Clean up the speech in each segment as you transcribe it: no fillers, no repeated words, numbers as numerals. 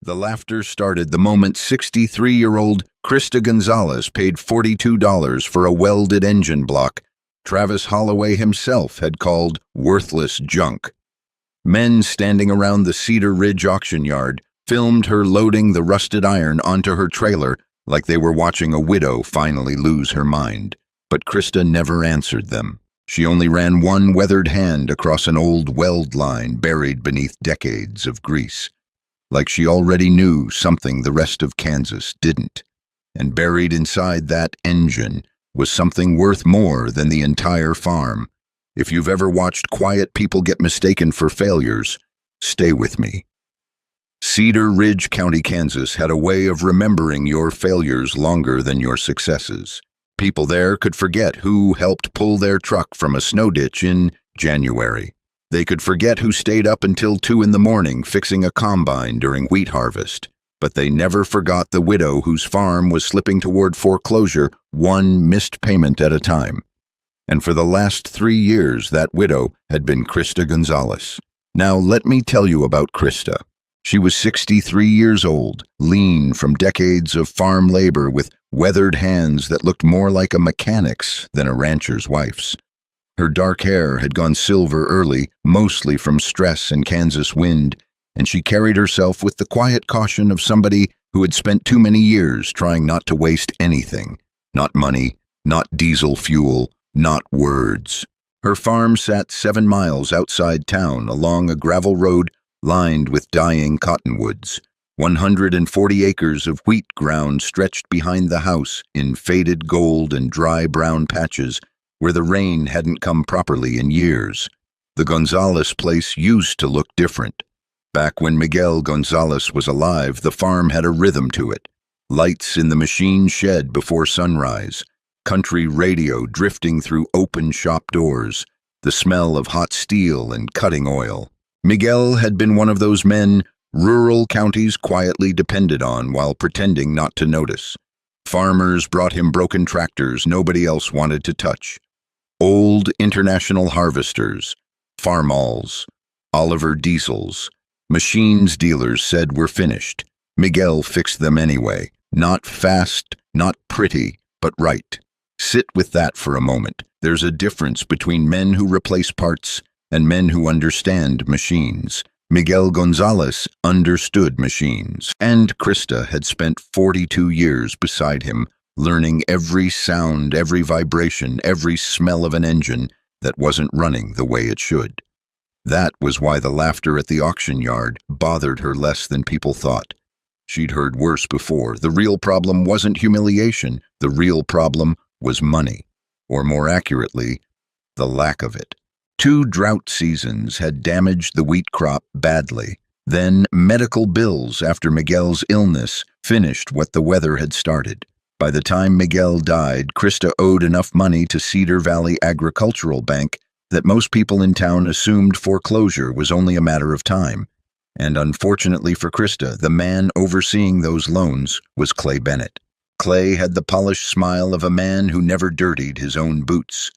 The laughter started the moment 63-year-old Krista Gonzalez paid $42 for a welded engine block Travis Holloway himself had called worthless junk. Men standing around the Cedar Ridge auction yard filmed her loading the rusted iron onto her trailer like they were watching a widow finally lose her mind. But Krista never answered them. She only ran one weathered hand across an old weld line buried beneath decades of grease. Like she already knew something the rest of Kansas didn't. And buried inside that engine was something worth more than the entire farm. If you've ever watched quiet people get mistaken for failures, stay with me. Cedar Ridge County, Kansas had a way of remembering your failures longer than your successes. People there could forget who helped pull their truck from a snow ditch in January. They could forget who stayed up until 2 a.m. fixing a combine during wheat harvest. But they never forgot the widow whose farm was slipping toward foreclosure, one missed payment at a time. And for the last 3 years, that widow had been Krista Gonzalez. Now let me tell you about Krista. She was 63 years old, lean from decades of farm labor with weathered hands that looked more like a mechanic's than a rancher's wife's. Her dark hair had gone silver early, mostly from stress and Kansas wind, and she carried herself with the quiet caution of somebody who had spent too many years trying not to waste anything. Not money, not diesel fuel, not words. Her farm sat 7 miles outside town along a gravel road lined with dying cottonwoods. 140 acres of wheat ground stretched behind the house in faded gold and dry brown patches where the rain hadn't come properly in years. The Gonzalez place used to look different. Back when Miguel Gonzalez was alive, the farm had a rhythm to it. Lights in the machine shed before sunrise, country radio drifting through open shop doors, the smell of hot steel and cutting oil. Miguel had been one of those men rural counties quietly depended on while pretending not to notice. Farmers brought him broken tractors nobody else wanted to touch. Old international harvesters, Farmalls, Oliver Diesels, machines dealers said were finished. Miguel fixed them anyway. Not fast, not pretty, but right. Sit with that for a moment. There's a difference between men who replace parts and men who understand machines. Miguel Gonzalez understood machines, and Krista had spent 42 years beside him, learning every sound, every vibration, every smell of an engine that wasn't running the way it should. That was why the laughter at the auction yard bothered her less than people thought. She'd heard worse before. The real problem wasn't humiliation. The real problem was money. Or more accurately, the lack of it. 2 drought seasons had damaged the wheat crop badly. Then medical bills after Miguel's illness finished what the weather had started. By the time Miguel died, Krista owed enough money to Cedar Valley Agricultural Bank that most people in town assumed foreclosure was only a matter of time. And unfortunately for Krista, the man overseeing those loans was Clay Bennett. Clay had the polished smile of a man who never dirtied his own boots.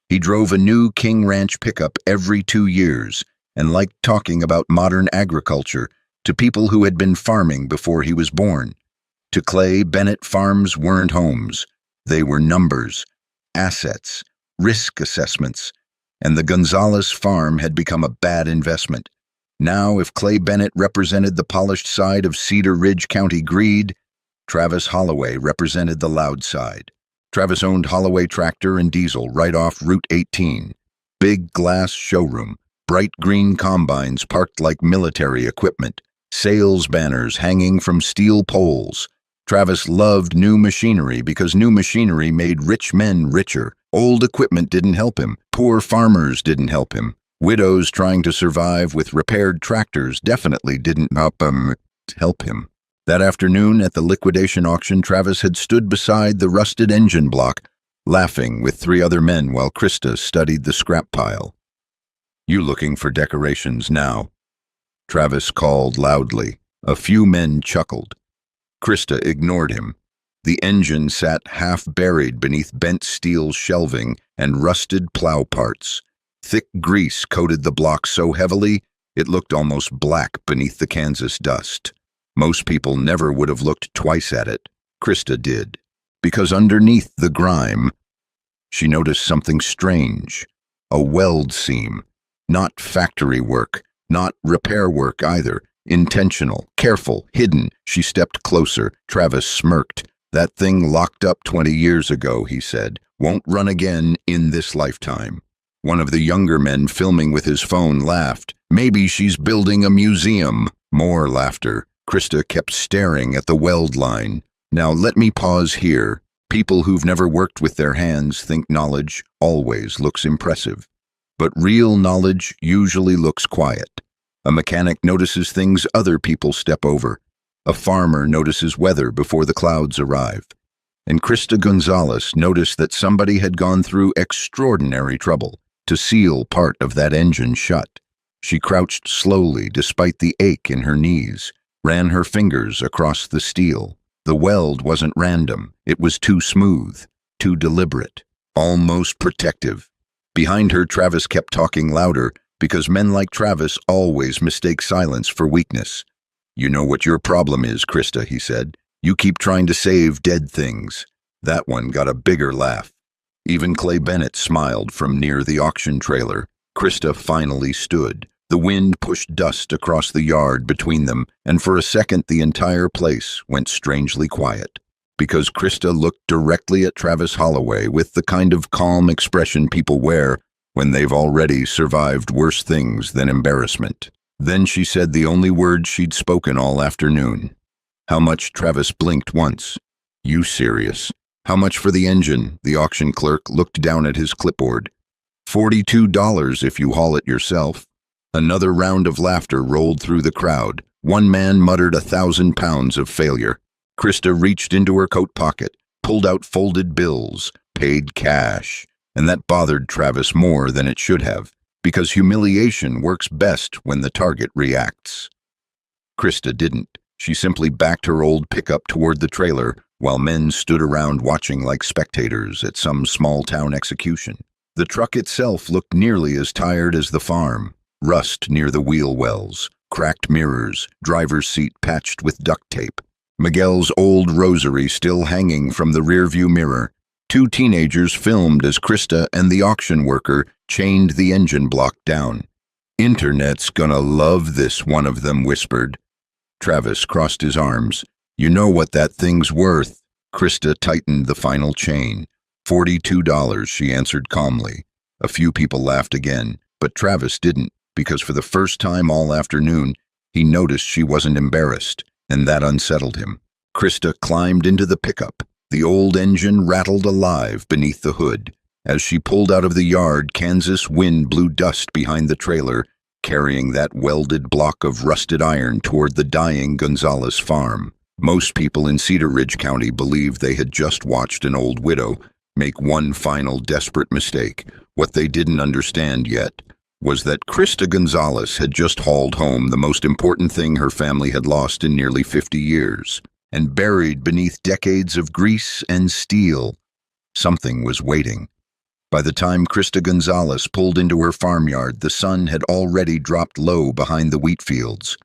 He drove a new King Ranch pickup every 2 years and liked talking about modern agriculture to people who had been farming before he was born. To Clay, Bennett farms weren't homes. They were numbers, assets, risk assessments, and the Gonzalez farm had become a bad investment. Now, if Clay Bennett represented the polished side of Cedar Ridge County greed, Travis Holloway represented the loud side. Travis owned Holloway Tractor and Diesel right off Route 18. Big glass showroom, bright green combines parked like military equipment, sales banners hanging from steel poles. Travis loved new machinery because new machinery made rich men richer. Old equipment didn't help him. Poor farmers didn't help him. Widows trying to survive with repaired tractors definitely didn't help him. That afternoon at the liquidation auction, Travis had stood beside the rusted engine block, laughing with 3 other men while Krista studied the scrap pile. "You looking for decorations now?" Travis called loudly. A few men chuckled. Krista ignored him. The engine sat half-buried beneath bent steel shelving and rusted plow parts. Thick grease coated the block so heavily it looked almost black beneath the Kansas dust. Most people never would have looked twice at it. Krista did. Because underneath the grime, she noticed something strange. A weld seam. Not factory work, not repair work either. Intentional, careful, hidden. She stepped closer. Travis smirked. "That thing locked up 20 years ago," he said. "Won't run again in this lifetime." One of the younger men filming with his phone laughed. "Maybe she's building a museum." More laughter. Krista kept staring at the weld line. "Now let me pause here. People who've never worked with their hands think knowledge always looks impressive. But real knowledge usually looks quiet. A mechanic notices things other people step over. A farmer notices weather before the clouds arrive. And Krista Gonzalez noticed that somebody had gone through extraordinary trouble to seal part of that engine shut. She crouched slowly despite the ache in her knees, ran her fingers across the steel. The weld wasn't random. It was too smooth, too deliberate, almost protective. Behind her, Travis kept talking louder, because men like Travis always mistake silence for weakness. "You know what your problem is, Krista," he said. "You keep trying to save dead things." That one got a bigger laugh. Even Clay Bennett smiled from near the auction trailer. Krista finally stood. The wind pushed dust across the yard between them, and for a second the entire place went strangely quiet. Because Krista looked directly at Travis Holloway with the kind of calm expression people wear when they've already survived worse things than embarrassment. Then she said the only word she'd spoken all afternoon. "How much?" Travis blinked once. "You serious? How much for the engine?" The auction clerk looked down at his clipboard. $42 if you haul it yourself." Another round of laughter rolled through the crowd. One man muttered 1,000 pounds of failure. Krista reached into her coat pocket, pulled out folded bills, paid cash. And that bothered Travis more than it should have, because humiliation works best when the target reacts. Krista didn't. She simply backed her old pickup toward the trailer, while men stood around watching like spectators at some small-town execution. The truck itself looked nearly as tired as the farm. Rust near the wheel wells, cracked mirrors, driver's seat patched with duct tape. Miguel's old rosary still hanging from the rearview mirror. Two teenagers filmed as Krista and the auction worker chained the engine block down. "Internet's gonna love this," one of them whispered. Travis crossed his arms. "You know what that thing's worth." Krista tightened the final chain. $42, she answered calmly. A few people laughed again, but Travis didn't, because for the first time all afternoon, he noticed she wasn't embarrassed, and that unsettled him. Krista climbed into the pickup. The old engine rattled alive beneath the hood. As she pulled out of the yard, Kansas wind blew dust behind the trailer, carrying that welded block of rusted iron toward the dying Gonzalez farm. Most people in Cedar Ridge County believed they had just watched an old widow make one final desperate mistake. What they didn't understand yet was that Krista Gonzalez had just hauled home the most important thing her family had lost in nearly 50 years. And buried beneath decades of grease and steel, something was waiting. By the time Krista Gonzalez pulled into her farmyard, the sun had already dropped low behind the wheat fields.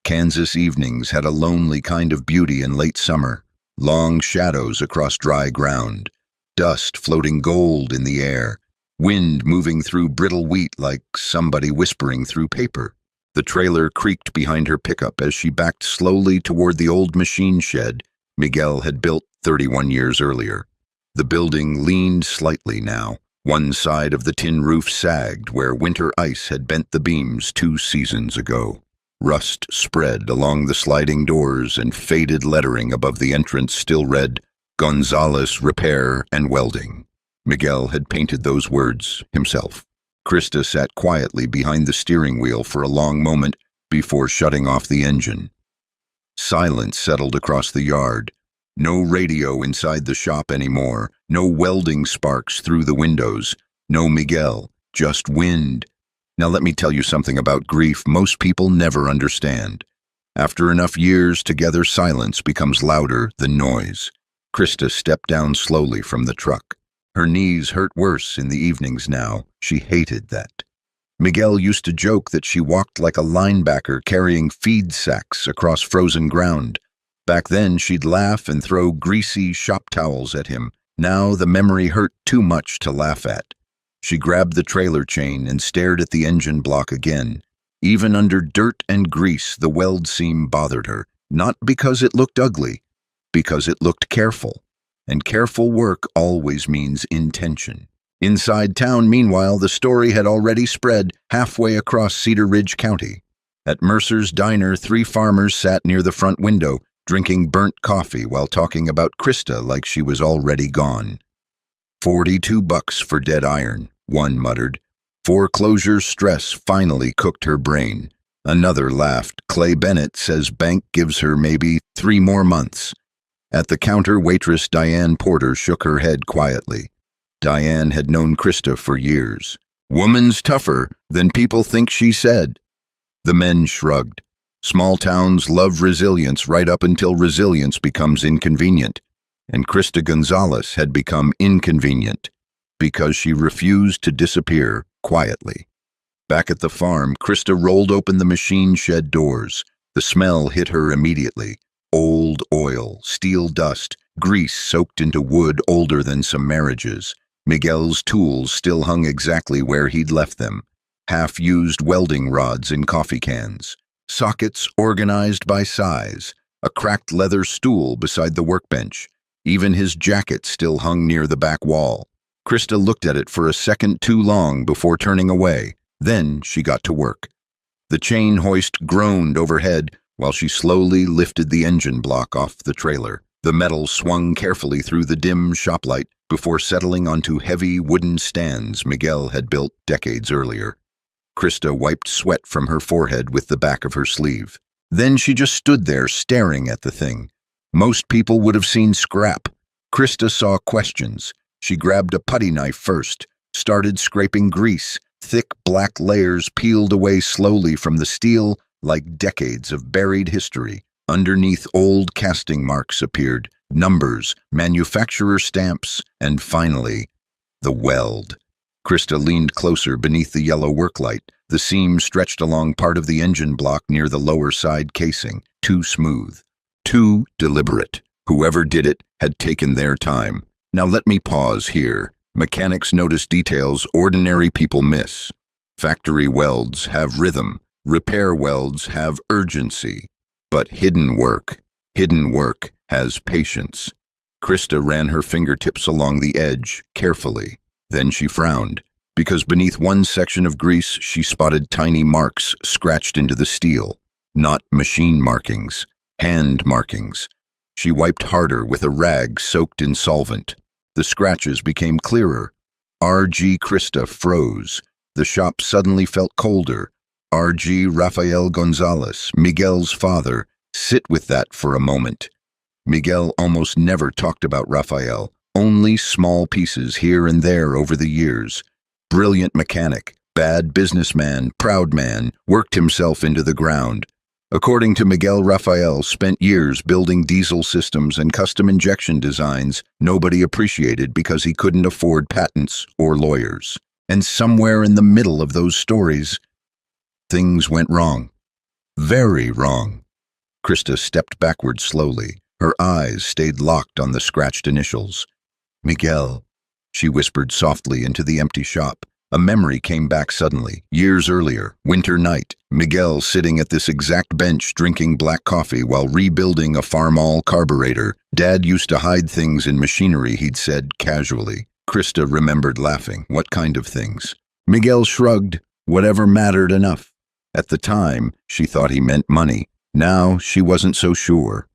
Kansas evenings had a lonely kind of beauty in late summer, long shadows across dry ground, dust floating gold in the air, wind moving through brittle wheat like somebody whispering through paper. The trailer creaked behind her pickup as she backed slowly toward the old machine shed Miguel had built 31 years earlier. The building leaned slightly now. One side of the tin roof sagged where winter ice had bent the beams 2 seasons ago. Rust spread along the sliding doors, and faded lettering above the entrance still read, "Gonzalez Repair and Welding." Miguel had painted those words himself. Krista sat quietly behind the steering wheel for a long moment before shutting off the engine. Silence settled across the yard. No radio inside the shop anymore, no welding sparks through the windows, no Miguel, just wind. Now let me tell you something about grief most people never understand. After enough years together, silence becomes louder than noise. Krista stepped down slowly from the truck. Her knees hurt worse in the evenings now. She hated that. Miguel used to joke that she walked like a linebacker carrying feed sacks across frozen ground. Back then, she'd laugh and throw greasy shop towels at him. Now the memory hurt too much to laugh at. She grabbed the trailer chain and stared at the engine block again. Even under dirt and grease, the weld seam bothered her, not because it looked ugly, because it looked careful. And careful work always means intention. Inside town, meanwhile, the story had already spread halfway across Cedar Ridge County. At Mercer's Diner, 3 farmers sat near the front window, drinking burnt coffee while talking about Krista like she was already gone. $42 for dead iron, one muttered. Foreclosure stress finally cooked her brain. Another laughed. Clay Bennett says bank gives her maybe 3 more months. At the counter, waitress Diane Porter shook her head quietly. Diane had known Krista for years. Woman's tougher than people think, she said. The men shrugged. Small towns love resilience right up until resilience becomes inconvenient. And Krista Gonzalez had become inconvenient because she refused to disappear quietly. Back at the farm, Krista rolled open the machine shed doors. The smell hit her immediately. Old oil, steel dust, grease soaked into wood older than some marriages. Miguel's tools still hung exactly where he'd left them. Half-used welding rods in coffee cans. Sockets organized by size. A cracked leather stool beside the workbench. Even his jacket still hung near the back wall. Krista looked at it for a second too long before turning away. Then she got to work. The chain hoist groaned overhead while she slowly lifted the engine block off the trailer. The metal swung carefully through the dim shop light before settling onto heavy wooden stands Miguel had built decades earlier. Krista wiped sweat from her forehead with the back of her sleeve. Then she just stood there staring at the thing. Most people would have seen scrap. Krista saw questions. She grabbed a putty knife first, started scraping grease. Thick black layers peeled away slowly from the steel like decades of buried history. Underneath, old casting marks appeared, numbers, manufacturer stamps, and finally, the weld. Krista leaned closer beneath the yellow work light. The seam stretched along part of the engine block near the lower side casing, too smooth, too deliberate. Whoever did it had taken their time. Now let me pause here. Mechanics notice details ordinary people miss. Factory welds have rhythm. Repair welds have urgency. But hidden work has patience. Krista ran her fingertips along the edge, carefully. Then she frowned, because beneath one section of grease she spotted tiny marks scratched into the steel. Not machine markings, hand markings. She wiped harder with a rag soaked in solvent. The scratches became clearer. R.G. Krista froze. The shop suddenly felt colder. R.G. Rafael Gonzalez, Miguel's father. Sit with that for a moment. Miguel almost never talked about Rafael, only small pieces here and there over the years. Brilliant mechanic, bad businessman, proud man, worked himself into the ground. According to Miguel, Rafael spent years building diesel systems and custom injection designs nobody appreciated because he couldn't afford patents or lawyers. And somewhere in the middle of those stories, things went wrong. Very wrong. Krista stepped backward slowly. Her eyes stayed locked on the scratched initials. Miguel, she whispered softly into the empty shop. A memory came back suddenly. Years earlier, winter night, Miguel sitting at this exact bench drinking black coffee while rebuilding a Farmall carburetor. Dad used to hide things in machinery, he'd said casually. Krista remembered laughing. What kind of things? Miguel shrugged. Whatever mattered enough. At the time, she thought he meant money. Now, she wasn't so sure.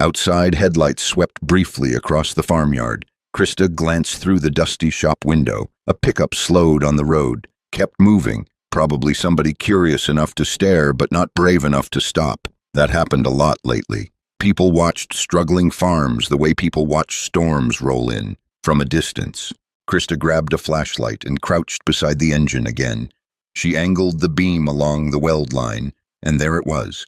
Outside, headlights swept briefly across the farmyard. Krista glanced through the dusty shop window. A pickup slowed on the road, kept moving, probably somebody curious enough to stare but not brave enough to stop. That happened a lot lately. People watched struggling farms the way people watch storms roll in, from a distance. Krista grabbed a flashlight and crouched beside the engine again. She angled the beam along the weld line, and there it was.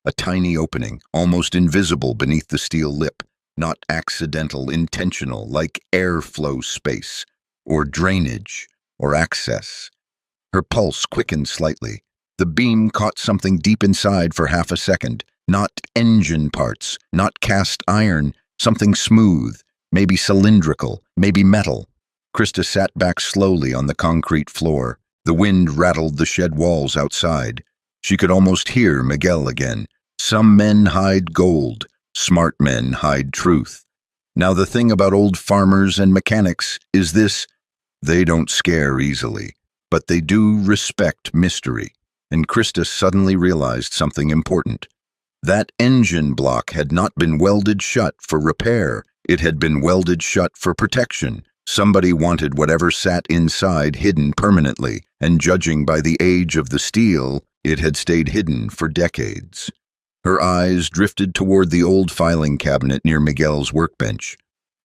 A tiny opening, almost invisible beneath the steel lip. Not accidental, intentional, like airflow space, or drainage, or access. Her pulse quickened slightly. The beam caught something deep inside for half a second. Not engine parts, not cast iron, something smooth, maybe cylindrical, maybe metal. Krista sat back slowly on the concrete floor. The wind rattled the shed walls outside. She could almost hear Miguel again. Some men hide gold. Smart men hide truth. Now the thing about old farmers and mechanics is this: they don't scare easily, but they do respect mystery. And Krista suddenly realized something important. That engine block had not been welded shut for repair. It had been welded shut for protection. Somebody wanted whatever sat inside hidden permanently, and judging by the age of the steel, it had stayed hidden for decades. Her eyes drifted toward the old filing cabinet near Miguel's workbench.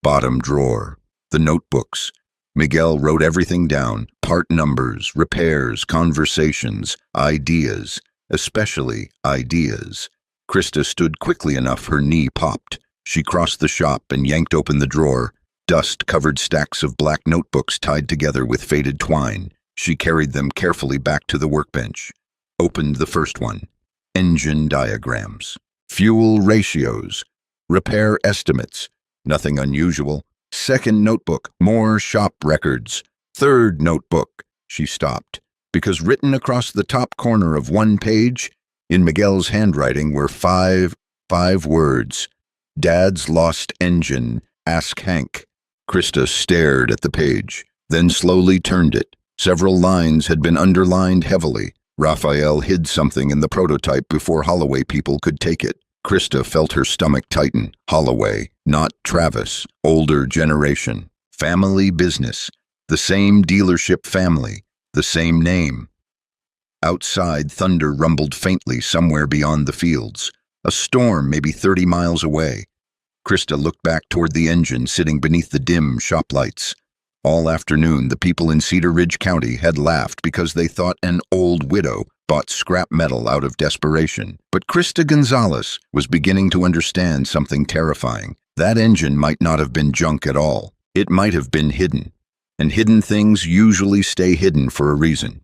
Bottom drawer. The notebooks. Miguel wrote everything down: part numbers, repairs, conversations, ideas, especially ideas. Krista stood quickly enough her knee popped. She crossed the shop and yanked open the drawer. Dust-covered stacks of black notebooks tied together with faded twine. She carried them carefully back to the workbench. Opened the first one. Engine diagrams. Fuel ratios. Repair estimates. Nothing unusual. Second notebook. More shop records. Third notebook. She stopped, because written across the top corner of one page, in Miguel's handwriting, were five words. Dad's lost engine. Ask Hank. Krista stared at the page, then slowly turned it. Several lines had been underlined heavily. Raphael hid something in the prototype before Holloway people could take it. Krista felt her stomach tighten. Holloway, not Travis. Older generation. Family business. The same dealership family. The same name. Outside, thunder rumbled faintly somewhere beyond the fields. A storm maybe 30 miles away. Krista looked back toward the engine sitting beneath the dim shop lights. All afternoon, the people in Cedar Ridge County had laughed because they thought an old widow bought scrap metal out of desperation. But Krista Gonzalez was beginning to understand something terrifying. That engine might not have been junk at all. It might have been hidden. And hidden things usually stay hidden for a reason.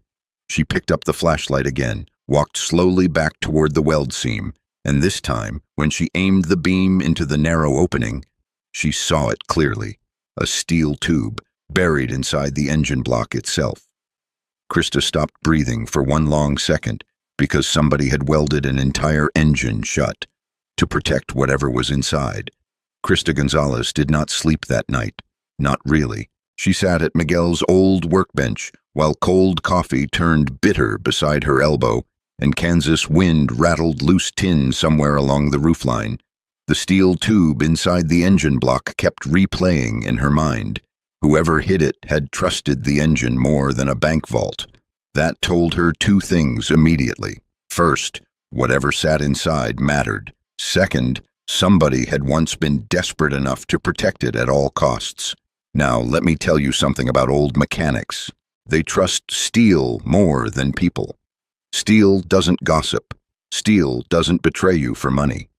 She picked up the flashlight again, walked slowly back toward the weld seam, and this time, when she aimed the beam into the narrow opening, she saw it clearly. A steel tube, buried inside the engine block itself. Krista stopped breathing for one long second, because somebody had welded an entire engine shut, to protect whatever was inside. Krista Gonzalez did not sleep that night. Not really. She sat at Miguel's old workbench, while cold coffee turned bitter beside her elbow, and Kansas wind rattled loose tin somewhere along the roofline. The steel tube inside the engine block kept replaying in her mind. Whoever hid it had trusted the engine more than a bank vault. That told her two things immediately. First, whatever sat inside mattered. Second, somebody had once been desperate enough to protect it at all costs. Now, let me tell you something about old mechanics. They trust steel more than people. Steel doesn't gossip. Steel doesn't betray you for money.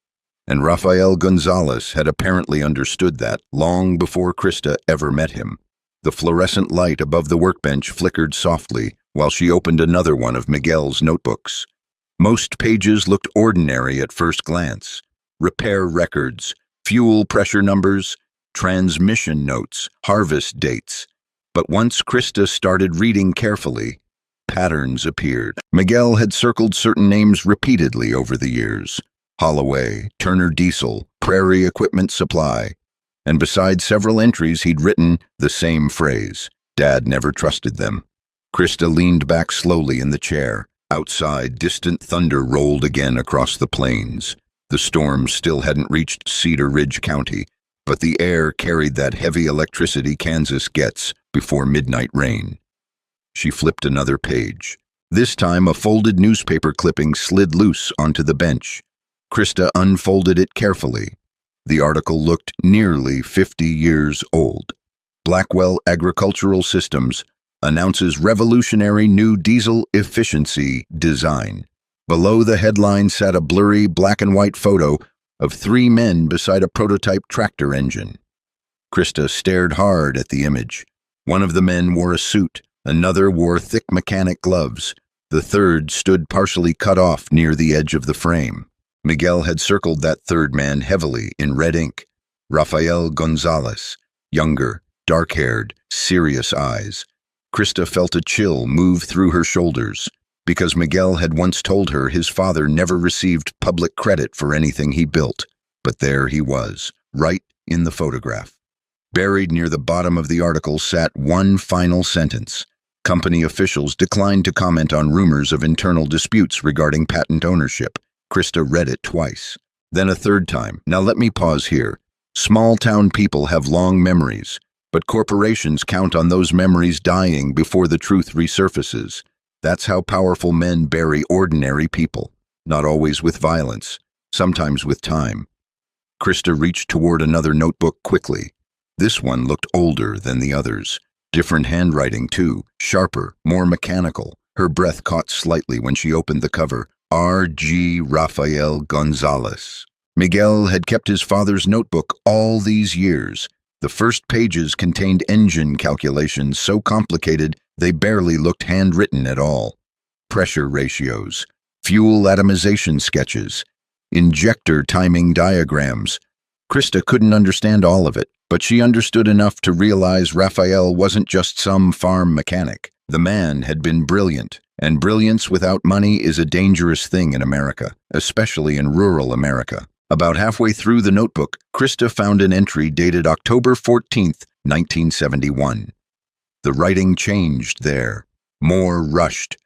And Rafael Gonzalez had apparently understood that long before Krista ever met him. The fluorescent light above the workbench flickered softly while she opened another one of Miguel's notebooks. Most pages looked ordinary at first glance. Repair records, fuel pressure numbers, transmission notes, harvest dates. But once Krista started reading carefully, patterns appeared. Miguel had circled certain names repeatedly over the years. Holloway, Turner Diesel, Prairie Equipment Supply. And beside several entries he'd written the same phrase. Dad never trusted them. Krista leaned back slowly in the chair. Outside, distant thunder rolled again across the plains. The storm still hadn't reached Cedar Ridge County, but the air carried that heavy electricity Kansas gets before midnight rain. She flipped another page. This time a folded newspaper clipping slid loose onto the bench. Krista unfolded it carefully. The article looked nearly 50 years old. Blackwell Agricultural Systems announces revolutionary new diesel efficiency design. Below the headline sat a blurry black and white photo of 3 men beside a prototype tractor engine. Krista stared hard at the image. One of the men wore a suit, Another wore thick mechanic gloves. The third stood partially cut off near the edge of the frame. Miguel had circled that third man heavily in red ink. Rafael Gonzalez, younger, dark-haired, serious eyes. Krista felt a chill move through her shoulders, because Miguel had once told her his father never received public credit for anything he built. But there he was, right in the photograph. Buried near the bottom of the article sat one final sentence. Company officials declined to comment on rumors of internal disputes regarding patent ownership. Krista read it twice, then a third time. Now let me pause here. Small-town people have long memories, but corporations count on those memories dying before the truth resurfaces. That's how powerful men bury ordinary people, not always with violence, sometimes with time. Krista reached toward another notebook quickly. This one looked older than the others. Different handwriting, too, sharper, more mechanical. Her breath caught slightly when she opened the cover. R.G. Rafael Gonzalez. Miguel had kept his father's notebook all these years. The first pages contained engine calculations so complicated they barely looked handwritten at all. Pressure ratios, fuel atomization sketches, injector timing diagrams. Krista couldn't understand all of it, but she understood enough to realize Rafael wasn't just some farm mechanic. The man had been brilliant, and brilliance without money is a dangerous thing in America, especially in rural America. About halfway through the notebook, Krista found an entry dated October 14th, 1971. The writing changed there. More rushed,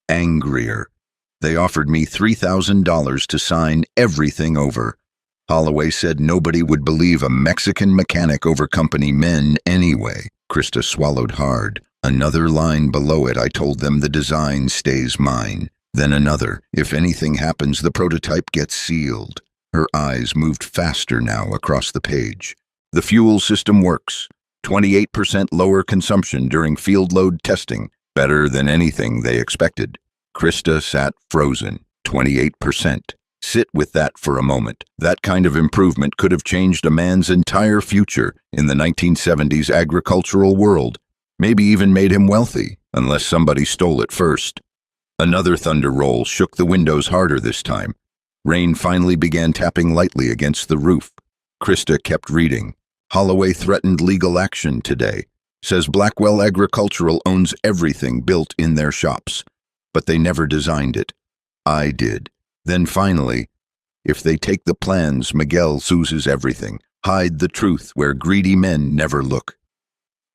angrier. They offered me $3,000 to sign everything over. Holloway said nobody would believe a Mexican mechanic over company men anyway. Krista swallowed hard. Another line below it, I told them the design stays mine. Then another, if anything happens, the prototype gets sealed. Her eyes moved faster now across the page. The fuel system works. 28% lower consumption during field load testing. Better than anything they expected. Krista sat frozen. 28%. Sit with that for a moment. That kind of improvement could have changed a man's entire future in the 1970s agricultural world. Maybe even made him wealthy, unless somebody stole it first. Another thunder roll shook the windows harder this time. Rain finally began tapping lightly against the roof. Krista kept reading. Holloway threatened legal action today. Says Blackwell Agricultural owns everything built in their shops. But they never designed it. I did. Then finally, if they take the plans, Miguel loses everything. Hide the truth where greedy men never look.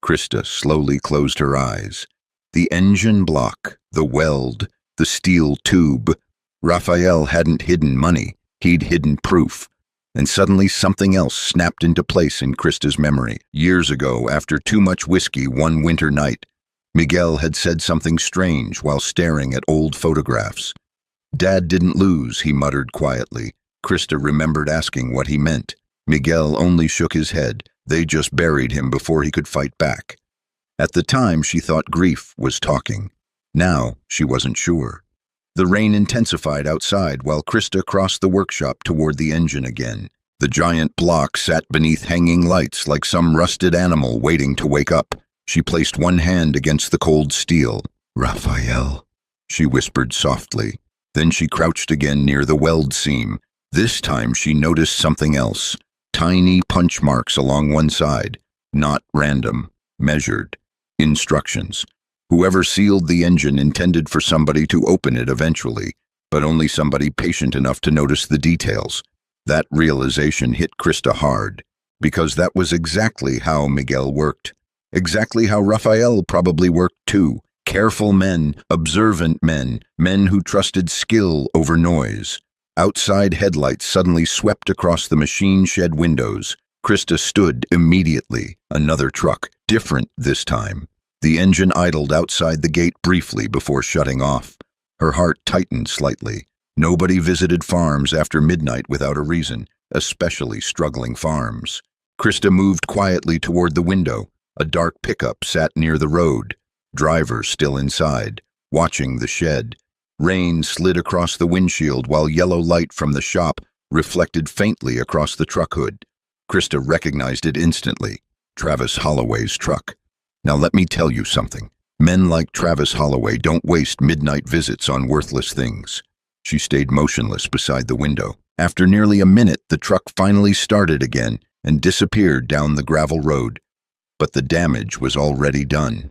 Krista slowly closed her eyes. The engine block, the weld, the steel tube. Rafael hadn't hidden money, he'd hidden proof. And suddenly something else snapped into place in Krista's memory. Years ago, after too much whiskey one winter night, Miguel had said something strange while staring at old photographs. Dad didn't lose, he muttered quietly. Krista remembered asking what he meant. Miguel only shook his head. They just buried him before he could fight back. At the time, she thought grief was talking. Now, she wasn't sure. The rain intensified outside while Krista crossed the workshop toward the engine again. The giant block sat beneath hanging lights like some rusted animal waiting to wake up. She placed one hand against the cold steel. "Rafael," she whispered softly. Then she crouched again near the weld seam. This time she noticed something else. Tiny punch marks along one side. Not random. Measured. Instructions. Whoever sealed the engine intended for somebody to open it eventually, but only somebody patient enough to notice the details. That realization hit Krista hard, because that was exactly how Miguel worked. Exactly how Rafael probably worked too. Careful men, observant men, men who trusted skill over noise. Outside headlights suddenly swept across the machine shed windows. Krista stood immediately. Another truck, different this time. The engine idled outside the gate briefly before shutting off. Her heart tightened slightly. Nobody visited farms after midnight without a reason, especially struggling farms. Krista moved quietly toward the window. A dark pickup sat near the road. Driver still inside, watching the shed. Rain slid across the windshield while yellow light from the shop reflected faintly across the truck hood. Krista recognized it instantly. Travis Holloway's truck. Now let me tell you something. Men like Travis Holloway don't waste midnight visits on worthless things. She stayed motionless beside the window. After nearly a minute, the truck finally started again and disappeared down the gravel road. But the damage was already done.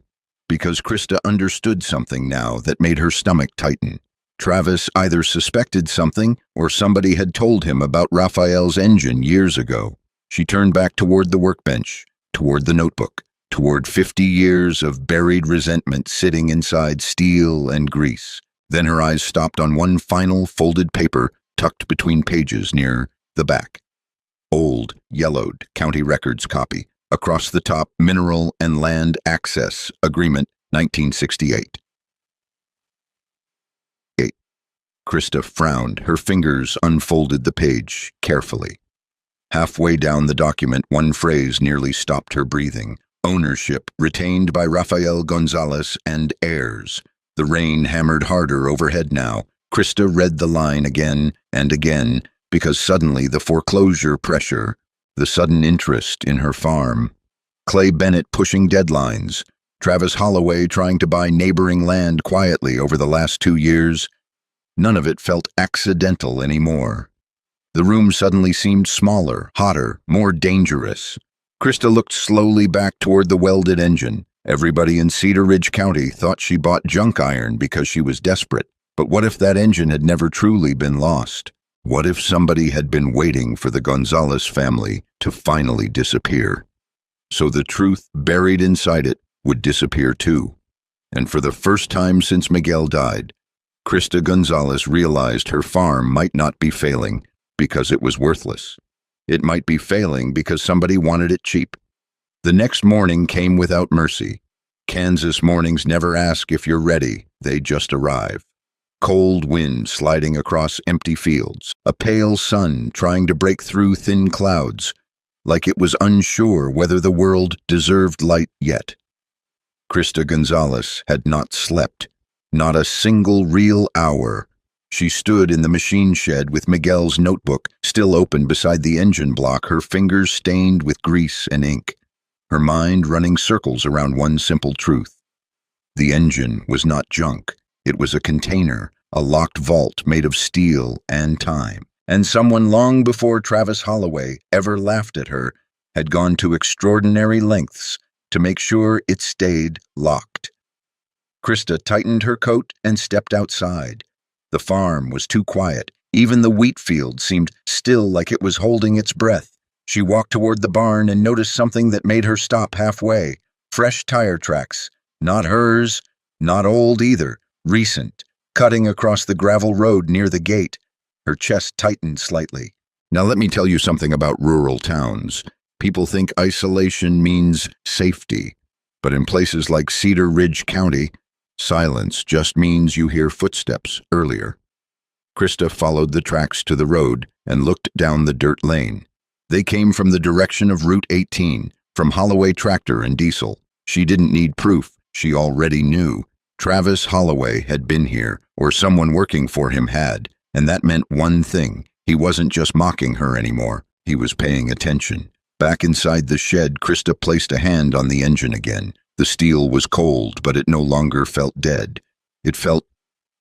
Because Krista understood something now that made her stomach tighten. Travis either suspected something or somebody had told him about Raphael's engine years ago. She turned back toward the workbench, toward the notebook, toward 50 years of buried resentment sitting inside steel and grease. Then her eyes stopped on one final folded paper tucked between pages near the back. Old, yellowed county records copy. Across the top, Mineral and Land Access Agreement, 1968. Krista frowned. Her fingers unfolded the page carefully. Halfway down the document, one phrase nearly stopped her breathing. Ownership retained by Rafael Gonzalez and heirs. The rain hammered harder overhead now. Krista read the line again and again because suddenly the foreclosure pressure, the sudden interest in her farm, Clay Bennett pushing deadlines, Travis Holloway trying to buy neighboring land quietly over the last 2 years. None of it felt accidental anymore. The room suddenly seemed smaller, hotter, more dangerous. Krista looked slowly back toward the welded engine. Everybody in Cedar Ridge County thought she bought junk iron because she was desperate. But what if that engine had never truly been lost? What if somebody had been waiting for the Gonzalez family to finally disappear? So the truth buried inside it would disappear too. And for the first time since Miguel died, Krista Gonzalez realized her farm might not be failing because it was worthless. It might be failing because somebody wanted it cheap. The next morning came without mercy. Kansas mornings never ask if you're ready, they just arrive. Cold wind sliding across empty fields, a pale sun trying to break through thin clouds, like it was unsure whether the world deserved light yet. Krista Gonzalez had not slept, not a single real hour. She stood in the machine shed with Miguel's notebook still open beside the engine block, her fingers stained with grease and ink, her mind running circles around one simple truth. The engine was not junk. It was a container, a locked vault made of steel and time. And someone long before Travis Holloway ever laughed at her had gone to extraordinary lengths to make sure it stayed locked. Krista tightened her coat and stepped outside. The farm was too quiet. Even the wheat field seemed still, like it was holding its breath. She walked toward the barn and noticed something that made her stop halfway. Fresh tire tracks. Not hers, not old either. Recent, cutting across the gravel road near the gate. Her chest tightened slightly. Now let me tell you something about rural towns. People think isolation means safety. But in places like Cedar Ridge County, silence just means you hear footsteps earlier. Krista followed the tracks to the road and looked down the dirt lane. They came from the direction of Route 18, from Holloway Tractor and Diesel. She didn't need proof. She already knew. Travis Holloway had been here, or someone working for him had, and that meant one thing. He wasn't just mocking her anymore. He was paying attention. Back inside the shed, Krista placed a hand on the engine again. The steel was cold, but it no longer felt dead. It felt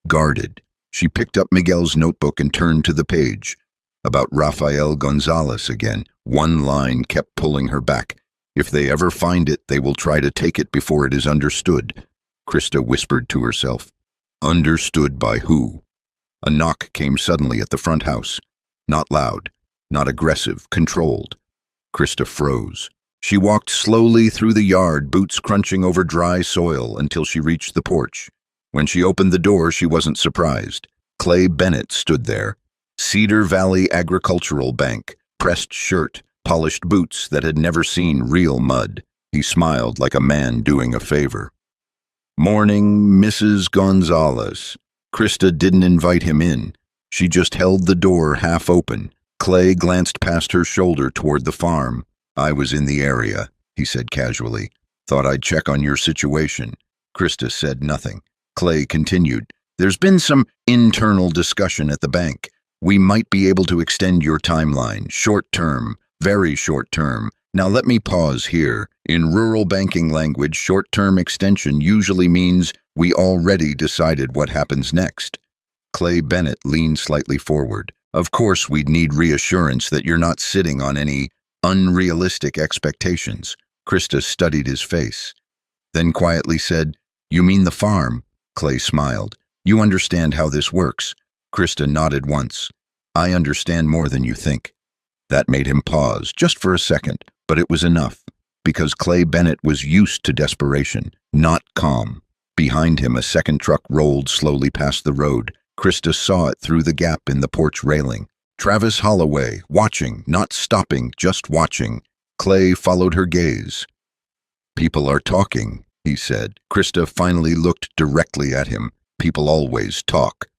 guarded. She picked up Miguel's notebook and turned to the page. About Rafael Gonzalez again. One line kept pulling her back. If they ever find it, they will try to take it before it is understood. Krista whispered to herself. Understood by who? A knock came suddenly at the front house. Not loud, not aggressive, controlled. Krista froze. She walked slowly through the yard, boots crunching over dry soil, until she reached the porch. When she opened the door, she wasn't surprised. Clay Bennett stood there. Cedar Valley Agricultural Bank, pressed shirt, polished boots that had never seen real mud. He smiled like a man doing a favor. Morning, Mrs. Gonzalez. Krista didn't invite him in. She just held the door half open. Clay glanced past her shoulder toward the farm. I was in the area, he said casually. Thought I'd check on your situation. Krista said nothing. Clay continued. There's been some internal discussion at the bank. We might be able to extend your timeline, short term, very short term, Now let me pause here. In rural banking language, short-term extension usually means we already decided what happens next. Clay Bennett leaned slightly forward. Of course, we'd need reassurance that you're not sitting on any unrealistic expectations. Krista studied his face, then quietly said, "You mean the farm?" Clay smiled. "You understand how this works." Krista nodded once. "I understand more than you think." That made him pause, just for a second, but it was enough, because Clay Bennett was used to desperation, not calm. Behind him, a second truck rolled slowly past the road. Krista saw it through the gap in the porch railing. Travis Holloway, watching, not stopping, just watching. Clay followed her gaze. "People are talking," he said. Krista finally looked directly at him. "People always talk."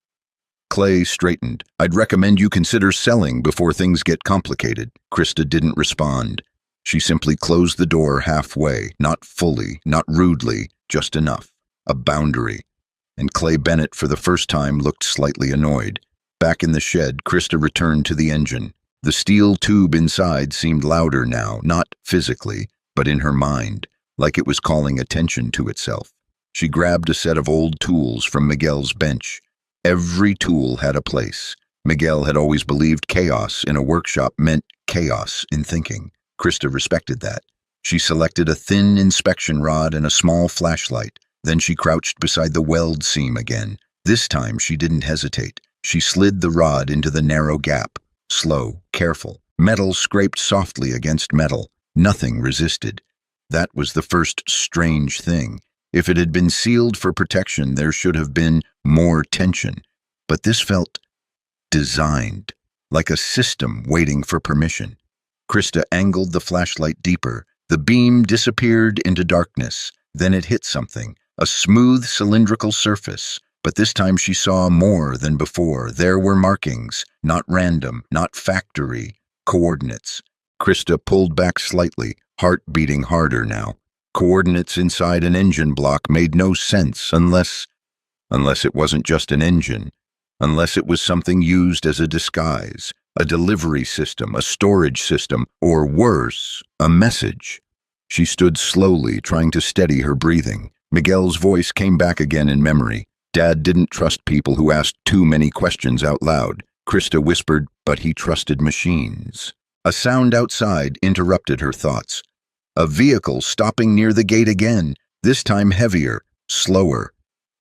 Clay straightened. "I'd recommend you consider selling before things get complicated." Krista didn't respond. She simply closed the door halfway, not fully, not rudely, just enough. A boundary. And Clay Bennett, for the first time, looked slightly annoyed. Back in the shed, Krista returned to the engine. The steel tube inside seemed louder now, not physically, but in her mind, like it was calling attention to itself. She grabbed a set of old tools from Miguel's bench. Every tool had a place. Miguel had always believed chaos in a workshop meant chaos in thinking. Krista respected that. She selected a thin inspection rod and a small flashlight. Then she crouched beside the weld seam again. This time she didn't hesitate. She slid the rod into the narrow gap. Slow, careful. Metal scraped softly against metal. Nothing resisted. That was the first strange thing. If it had been sealed for protection, there should have been more tension. But this felt designed, like a system waiting for permission. Krista angled the flashlight deeper. The beam disappeared into darkness. Then it hit something, a smooth cylindrical surface. But this time she saw more than before. There were markings, not random, not factory, coordinates. Krista pulled back slightly, heart beating harder now. Coordinates inside an engine block made no sense unless it wasn't just an engine, unless it was something used as a disguise, a delivery system, a storage system, or worse, a message. She stood slowly, trying to steady her breathing. Miguel's voice came back again in memory. Dad didn't trust people who asked too many questions out loud. Krista whispered, but he trusted machines. A sound outside interrupted her thoughts. A vehicle stopping near the gate again, this time heavier, slower.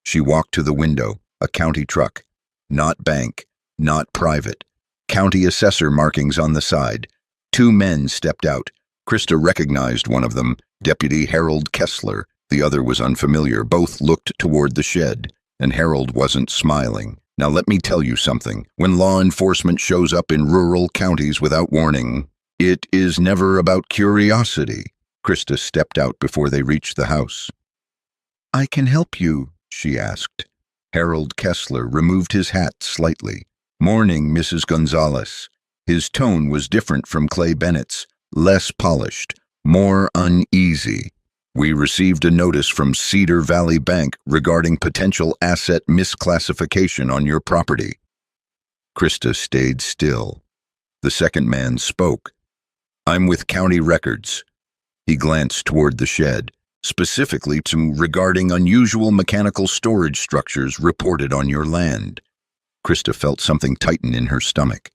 She walked to the window, a county truck. Not bank, not private. County assessor markings on the side. Two men stepped out. Krista recognized one of them, Deputy Harold Kessler. The other was unfamiliar. Both looked toward the shed, and Harold wasn't smiling. Now let me tell you something. When law enforcement shows up in rural counties without warning, it is never about curiosity. Krista stepped out before they reached the house. "I can help you," she asked. Harold Kessler removed his hat slightly. "Morning, Mrs. Gonzalez." His tone was different from Clay Bennett's, less polished, more uneasy. "We received a notice from Cedar Valley Bank regarding potential asset misclassification on your property." Krista stayed still. The second man spoke. "I'm with County Records." He glanced toward the shed, specifically regarding unusual mechanical storage structures reported on your land. Krista felt something tighten in her stomach.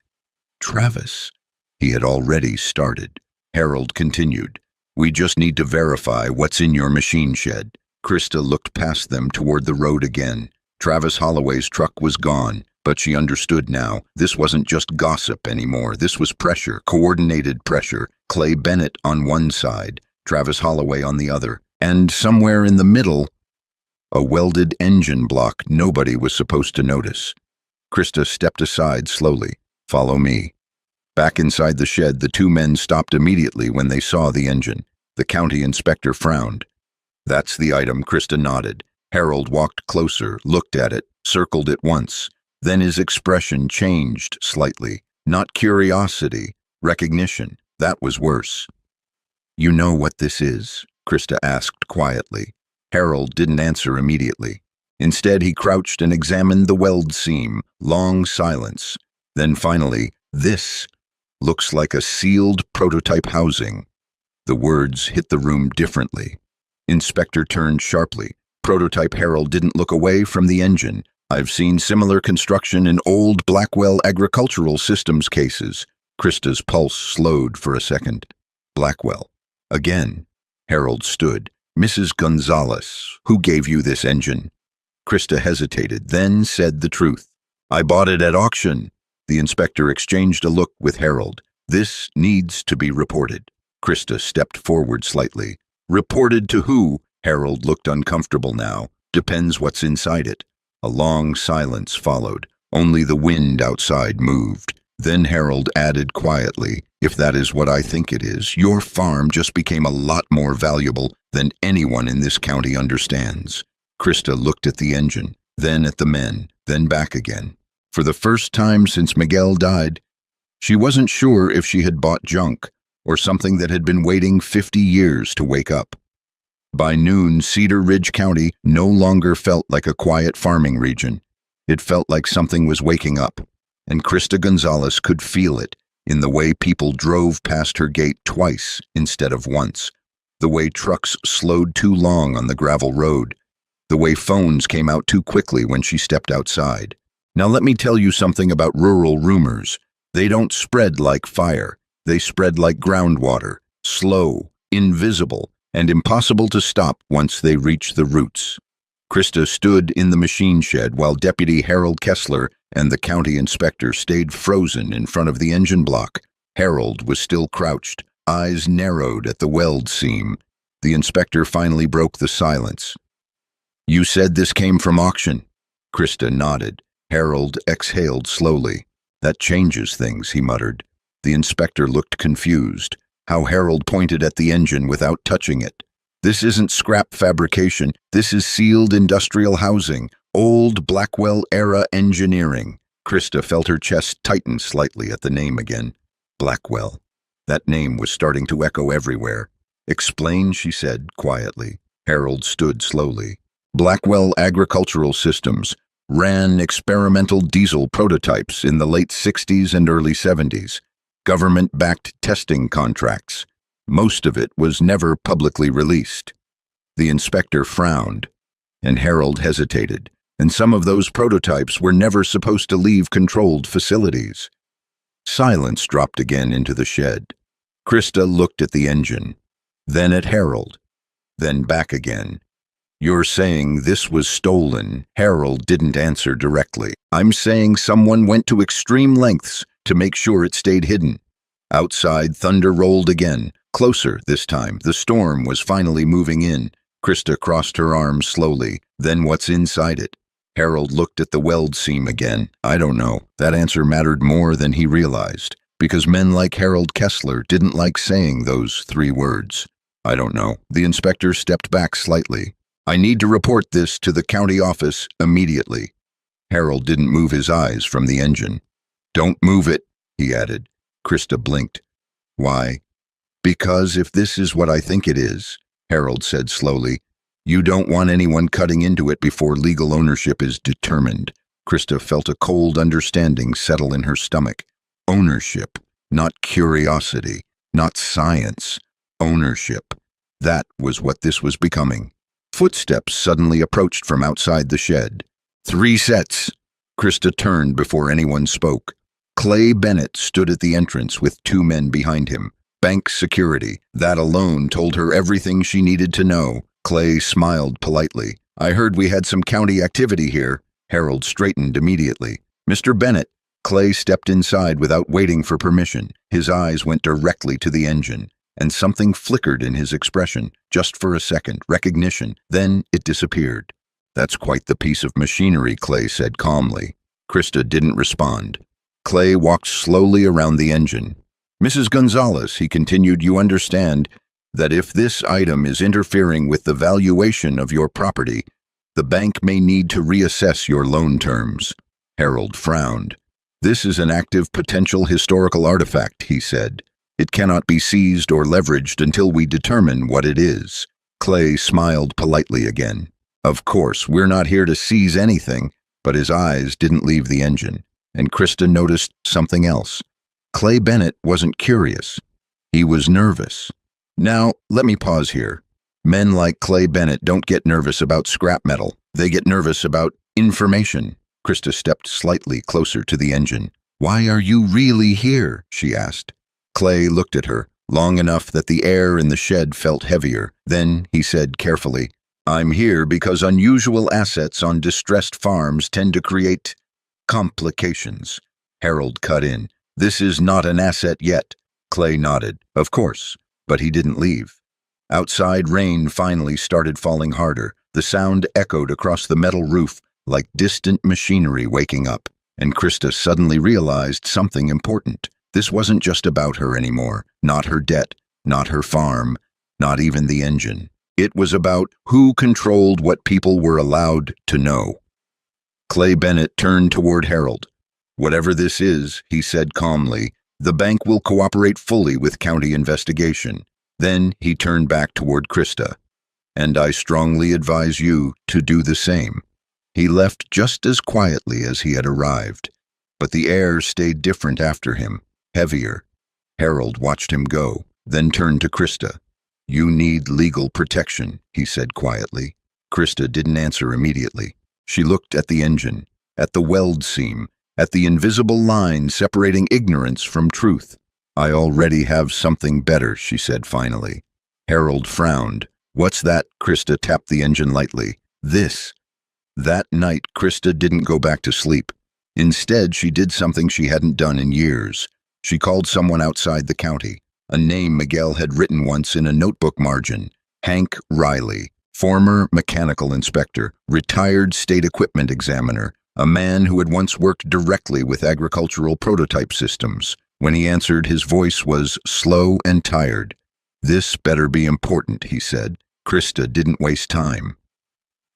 "Travis," he had already started. Harold continued, "We just need to verify what's in your machine shed." Krista looked past them toward the road again. Travis Holloway's truck was gone, but she understood now. This wasn't just gossip anymore. This was pressure, coordinated pressure. Clay Bennett on one side, Travis Holloway on the other, and somewhere in the middle, a welded engine block nobody was supposed to notice. Krista stepped aside slowly. "Follow me." Back inside the shed, the two men stopped immediately when they saw the engine. The county inspector frowned. "That's the item," Krista nodded. Harold walked closer, looked at it, circled it once. Then his expression changed slightly. Not curiosity, recognition. That was worse. "You know what this is?" Krista asked quietly. Harold didn't answer immediately. Instead, he crouched and examined the weld seam. Long silence. Then finally, "This looks like a sealed prototype housing." The words hit the room differently. Inspector turned sharply. Prototype Harold didn't look away from the engine. I've seen similar construction in old Blackwell agricultural systems cases. Krista's pulse slowed for a second. Blackwell. Again. Harold stood. Mrs. Gonzalez, who gave you this engine? Krista hesitated, then said the truth. I bought it at auction. The inspector exchanged a look with Harold. This needs to be reported. Krista stepped forward slightly. Reported to who? Harold looked uncomfortable now. Depends what's inside it. A long silence followed. Only the wind outside moved. Then Harold added quietly, if that is what I think it is, your farm just became a lot more valuable than anyone in this county understands. Krista looked at the engine, then at the men, then back again. For the first time since Miguel died, she wasn't sure if she had bought junk or something that had been waiting 50 years to wake up. By noon, Cedar Ridge County no longer felt like a quiet farming region. It felt like something was waking up, and Krista Gonzalez could feel it in the way people drove past her gate twice instead of once, the way trucks slowed too long on the gravel road, the way phones came out too quickly when she stepped outside. Now let me tell you something about rural rumors. They don't spread like fire. They spread like groundwater, slow, invisible, and impossible to stop once they reach the roots. Krista stood in the machine shed while Deputy Harold Kessler and the county inspector stayed frozen in front of the engine block. Harold was still crouched, eyes narrowed at the weld seam. The inspector finally broke the silence. You said this came from auction? Krista nodded. Harold exhaled slowly. That changes things, he muttered. The inspector looked confused. How Harold pointed at the engine without touching it. This isn't scrap fabrication. This is sealed industrial housing. Old Blackwell-era engineering. Krista felt her chest tighten slightly at the name again. Blackwell. That name was starting to echo everywhere. Explain, she said quietly. Harold stood slowly. Blackwell Agricultural Systems ran experimental diesel prototypes in the late 60s and early 70s. Government-backed testing contracts. Most of it was never publicly released. The inspector frowned, and Harold hesitated, and some of those prototypes were never supposed to leave controlled facilities. Silence dropped again into the shed. Krista looked at the engine, then at Harold, then back again. You're saying this was stolen. Harold didn't answer directly. I'm saying someone went to extreme lengths to make sure it stayed hidden. Outside, thunder rolled again, closer this time. The storm was finally moving in. Krista crossed her arms slowly. Then what's inside it? Harold looked at the weld seam again. I don't know. That answer mattered more than he realized, because men like Harold Kessler didn't like saying those 3 words. I don't know. The inspector stepped back slightly. I need to report this to the county office immediately. Harold didn't move his eyes from the engine. Don't move it, he added. Krista blinked. Why? Because if this is what I think it is, Harold said slowly, you don't want anyone cutting into it before legal ownership is determined. Krista felt a cold understanding settle in her stomach. Ownership, not curiosity, not science. Ownership. That was what this was becoming. Footsteps suddenly approached from outside the shed. 3 sets. Krista turned before anyone spoke. Clay Bennett stood at the entrance with 2 men behind him. Bank security. That alone told her everything she needed to know. Clay smiled politely. I heard we had some county activity here. Harold straightened immediately. Mr. Bennett. Clay stepped inside without waiting for permission. His eyes went directly to the engine, and something flickered in his expression, just for a second, recognition. Then it disappeared. That's quite the piece of machinery, Clay said calmly. Krista didn't respond. Clay walked slowly around the engine. Mrs. Gonzalez, he continued, you understand that if this item is interfering with the valuation of your property, the bank may need to reassess your loan terms. Harold frowned. This is an active potential historical artifact, he said. It cannot be seized or leveraged until we determine what it is. Clay smiled politely again. Of course, we're not here to seize anything, but his eyes didn't leave the engine, and Krista noticed something else. Clay Bennett wasn't curious. He was nervous. Now, let me pause here. Men like Clay Bennett don't get nervous about scrap metal. They get nervous about information. Krista stepped slightly closer to the engine. "Why are you really here?" she asked. Clay looked at her, long enough that the air in the shed felt heavier. Then he said carefully, "I'm here because unusual assets on distressed farms tend to create complications." Harold cut in. "This is not an asset yet." Clay nodded. "Of course." But he didn't leave. Outside, rain finally started falling harder. The sound echoed across the metal roof like distant machinery waking up. And Krista suddenly realized something important. This wasn't just about her anymore. Not her debt, not her farm, not even the engine. It was about who controlled what people were allowed to know. Clay Bennett turned toward Harold. "Whatever this is," he said calmly, "the bank will cooperate fully with county investigation." Then he turned back toward Krista. "And I strongly advise you to do the same." He left just as quietly as he had arrived, but the air stayed different after him, heavier. Harold watched him go, then turned to Krista. "You need legal protection," he said quietly. Krista didn't answer immediately. She looked at the engine, at the weld seam, at the invisible line separating ignorance from truth. "I already have something better," she said finally. Harold frowned. "What's that?" Krista tapped the engine lightly. "This." That night, Krista didn't go back to sleep. Instead, she did something she hadn't done in years. She called someone outside the county, a name Miguel had written once in a notebook margin. Hank Riley, former mechanical inspector, retired state equipment examiner, a man who had once worked directly with agricultural prototype systems. When he answered, his voice was slow and tired. "This better be important," he said. Krista didn't waste time.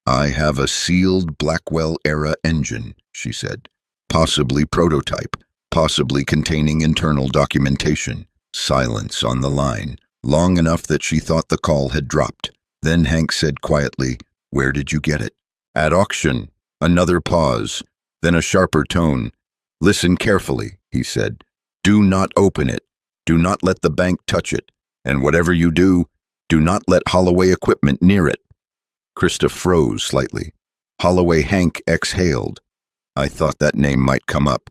"I have a sealed Blackwell-era engine," she said. "Possibly prototype, possibly containing internal documentation." Silence on the line, long enough that she thought the call had dropped. Then Hank said quietly, "Where did you get it?" "At auction." Another pause, then a sharper tone. "Listen carefully," he said. "Do not open it. Do not let the bank touch it. And whatever you do not let Holloway equipment near it." Krista froze slightly. Holloway. Hank exhaled. "I thought that name might come up."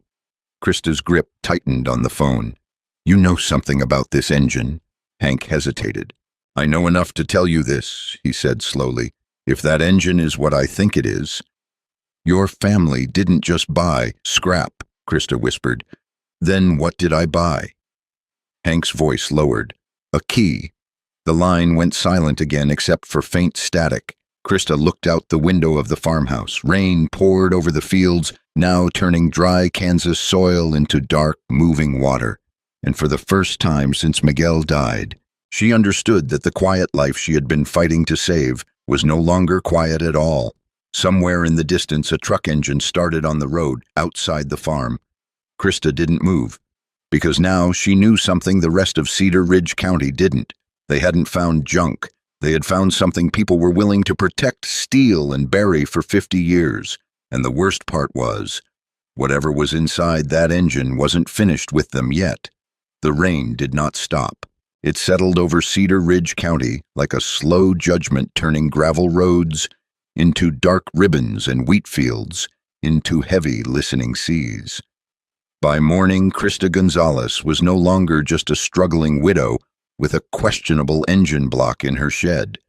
Krista's grip tightened on the phone. "You know something about this engine?" Hank hesitated. "I know enough to tell you this," he said slowly. "If that engine is what I think it is." "Your family didn't just buy scrap," Krista whispered. "Then what did I buy?" Hank's voice lowered. "A key." The line went silent again except for faint static. Krista looked out the window of the farmhouse. Rain poured over the fields, now turning dry Kansas soil into dark, moving water. And for the first time since Miguel died, she understood that the quiet life she had been fighting to save was no longer quiet at all. Somewhere in the distance, a truck engine started on the road outside the farm. Krista didn't move, because now she knew something the rest of Cedar Ridge County didn't. They hadn't found junk. They had found something people were willing to protect, steal, and bury for 50 years. And the worst part was, whatever was inside that engine wasn't finished with them yet. The rain did not stop. It settled over Cedar Ridge County like a slow judgment, turning gravel roads into dark ribbons and wheat fields into heavy, listening seas. By morning, Krista Gonzalez was no longer just a struggling widow with a questionable engine block in her shed.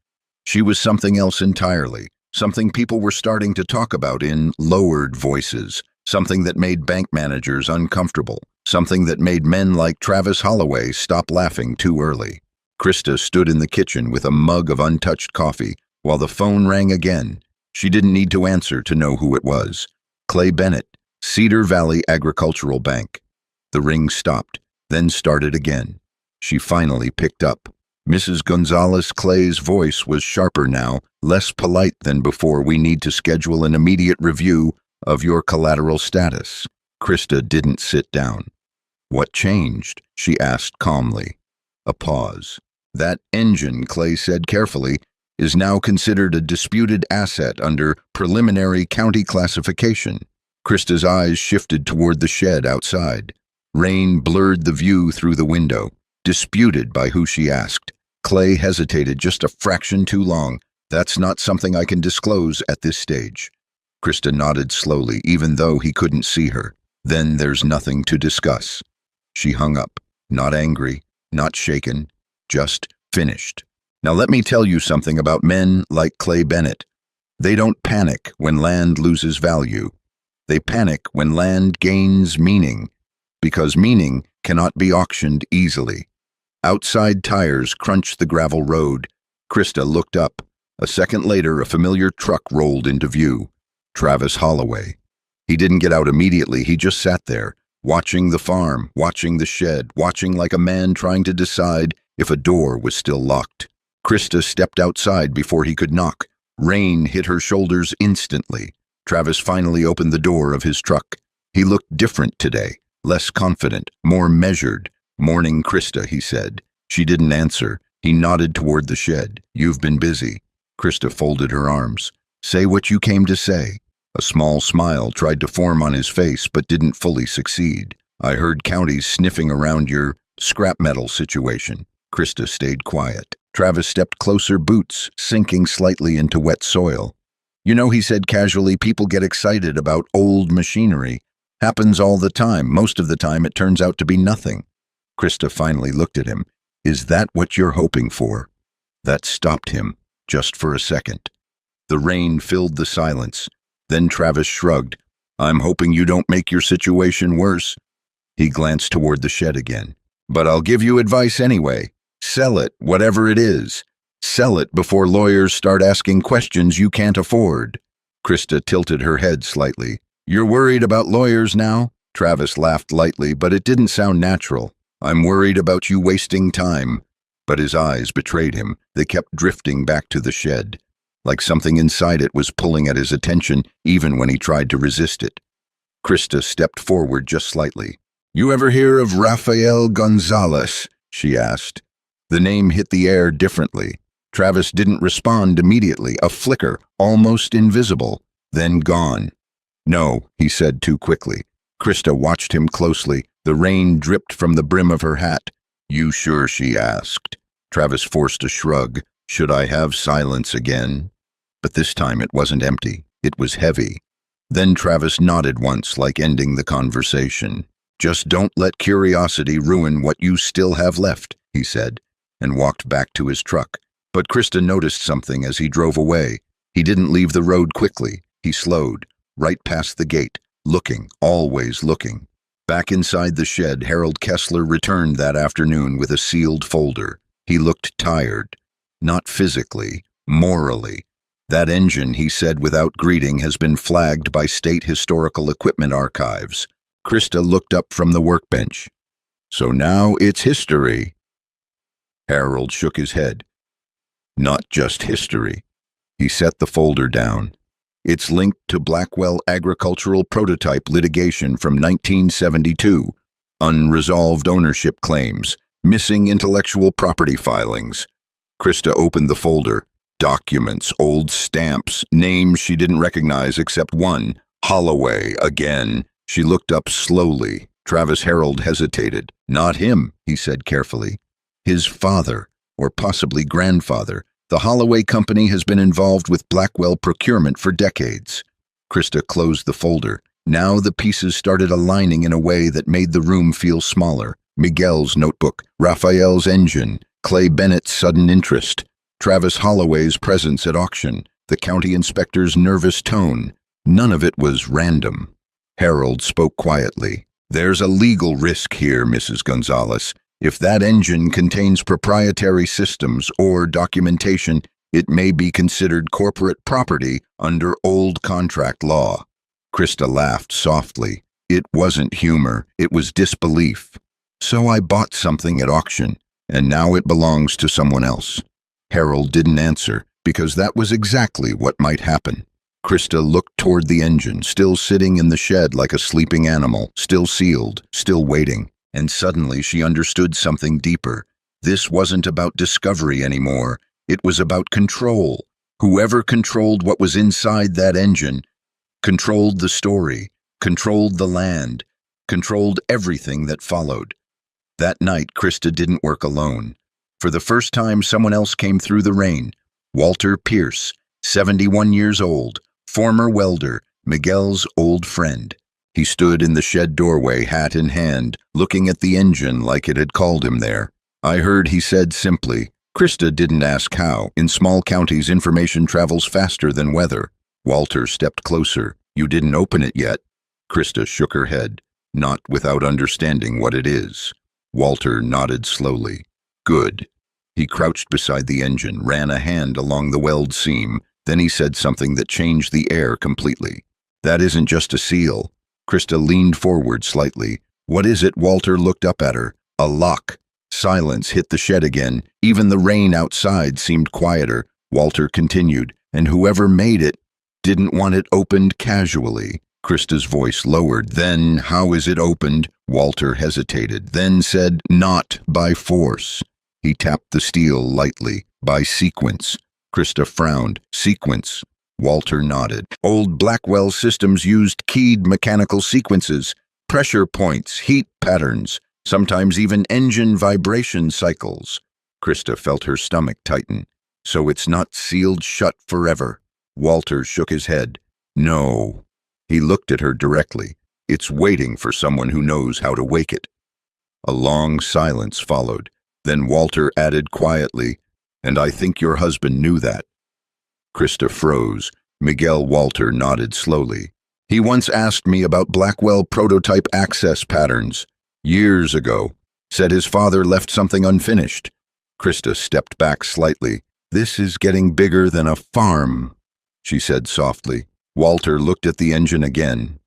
She was something else entirely, something people were starting to talk about in lowered voices, something that made bank managers uncomfortable, something that made men like Travis Holloway stop laughing too early. Krista stood in the kitchen with a mug of untouched coffee while the phone rang again. She didn't need to answer to know who it was. Clay Bennett, Cedar Valley Agricultural Bank. The ring stopped, then started again. She finally picked up. Mrs. Gonzalez. Clay's voice was sharper now, less polite than before. "We need to schedule an immediate review of your collateral status." Krista didn't sit down. "What changed?" she asked calmly. A pause. "That engine," Clay said carefully, "is now considered a disputed asset under preliminary county classification." Krista's eyes shifted toward the shed outside. Rain blurred the view through the window. "Disputed by who?" she asked. Clay hesitated just a fraction too long. That's not something I can disclose at this stage. Krista nodded slowly, even though he couldn't see her. Then there's nothing to discuss. She hung up, not angry, not shaken, just finished. Now let me tell you something about men like Clay Bennett. They don't panic when land loses value. They panic when land gains meaning, because meaning cannot be auctioned easily. Outside tires crunched the gravel road. Krista looked up. A second later, a familiar truck rolled into view. Travis Holloway. He didn't get out immediately, he just sat there, watching the farm, watching the shed, watching like a man trying to decide if a door was still locked. Krista stepped outside before he could knock. Rain hit her shoulders instantly. Travis finally opened the door of his truck. He looked different today, less confident, more measured. "Morning, Krista," he said. She didn't answer. He nodded toward the shed. "You've been busy." Krista folded her arms. "Say what you came to say." A small smile tried to form on his face but didn't fully succeed. "I heard counties sniffing around your scrap metal situation." Krista stayed quiet. Travis stepped closer, boots sinking slightly into wet soil. "You know," he said casually, "people get excited about old machinery. Happens all the time. Most of the time it turns out to be nothing." Krista finally looked at him. "Is that what you're hoping for?" That stopped him, just for a second. The rain filled the silence. Then Travis shrugged. "I'm hoping you don't make your situation worse." He glanced toward the shed again. "But I'll give you advice anyway. Sell it, whatever it is. Sell it before lawyers start asking questions you can't afford." Krista tilted her head slightly. "You're worried about lawyers now?" Travis laughed lightly, but it didn't sound natural. "I'm worried about you wasting time." But his eyes betrayed him. They kept drifting back to the shed, like something inside it was pulling at his attention even when he tried to resist it. Krista stepped forward just slightly. "You ever hear of Rafael Gonzalez?" she asked. The name hit the air differently. Travis didn't respond immediately, a flicker, almost invisible, then gone. "No," he said too quickly. Krista watched him closely. The rain dripped from the brim of her hat. "You sure?" she asked. Travis forced a shrug. "Should I have silence again?" But this time it wasn't empty. It was heavy. Then Travis nodded once, like ending the conversation. "Just don't let curiosity ruin what you still have left," he said, and walked back to his truck. But Krista noticed something as he drove away. He didn't leave the road quickly. He slowed, right past the gate, looking, always looking. Back inside the shed, Harold Kessler returned that afternoon with a sealed folder. He looked tired. Not physically, morally. "That engine," he said without greeting, "has been flagged by State Historical Equipment Archives." Krista looked up from the workbench. "So now it's history." Harold shook his head. "Not just history." He set the folder down. "It's linked to Blackwell agricultural prototype litigation from 1972, unresolved ownership claims, missing intellectual property filings." Krista opened the folder. Documents, old stamps, names she didn't recognize except one, Holloway again. She looked up slowly. Travis Harold hesitated. "Not him," he said carefully. "His father, or possibly grandfather. The Holloway Company has been involved with Blackwell procurement for decades." Krista closed the folder. Now the pieces started aligning in a way that made the room feel smaller. Miguel's notebook, Raphael's engine, Clay Bennett's sudden interest, Travis Holloway's presence at auction, the county inspector's nervous tone. None of it was random. Harold spoke quietly. "There's a legal risk here, Mrs. Gonzalez. If that engine contains proprietary systems or documentation, it may be considered corporate property under old contract law." Krista laughed softly. It wasn't humor, it was disbelief. "So I bought something at auction, and now it belongs to someone else." Harold didn't answer, because that was exactly what might happen. Krista looked toward the engine, still sitting in the shed like a sleeping animal, still sealed, still waiting. And suddenly she understood something deeper. This wasn't about discovery anymore. It was about control. Whoever controlled what was inside that engine controlled the story, controlled the land, controlled everything that followed. That night, Krista didn't work alone. For the first time, someone else came through the rain. Walter Pierce, 71 years old, former welder, Miguel's old friend. He stood in the shed doorway, hat in hand, looking at the engine like it had called him there. I heard he said simply. Krista didn't ask how. In small counties, information travels faster than weather. Walter stepped closer. You didn't open it yet? Krista shook her head, not without understanding what it is. Walter nodded slowly. Good. He crouched beside the engine, ran a hand along the weld seam. Then he said something that changed the air completely. That isn't just a seal. Krista leaned forward slightly. What is it? Walter looked up at her. A lock. Silence hit the shed again. Even the rain outside seemed quieter. Walter continued, and whoever made it didn't want it opened casually. Krista's voice lowered. Then, how is it opened? Walter hesitated, then said, not by force. He tapped the steel lightly. By sequence. Krista frowned. Sequence. Walter nodded. Old Blackwell systems used keyed mechanical sequences, pressure points, heat patterns, sometimes even engine vibration cycles. Krista felt her stomach tighten. So it's not sealed shut forever. Walter shook his head. No. He looked at her directly. It's waiting for someone who knows how to wake it. A long silence followed. Then Walter added quietly, and I think your husband knew that. Krista froze. Miguel Walter nodded slowly. He once asked me about Blackwell prototype access patterns. Years ago. Said his father left something unfinished. Krista stepped back slightly. This is getting bigger than a farm, she said softly. Walter looked at the engine again.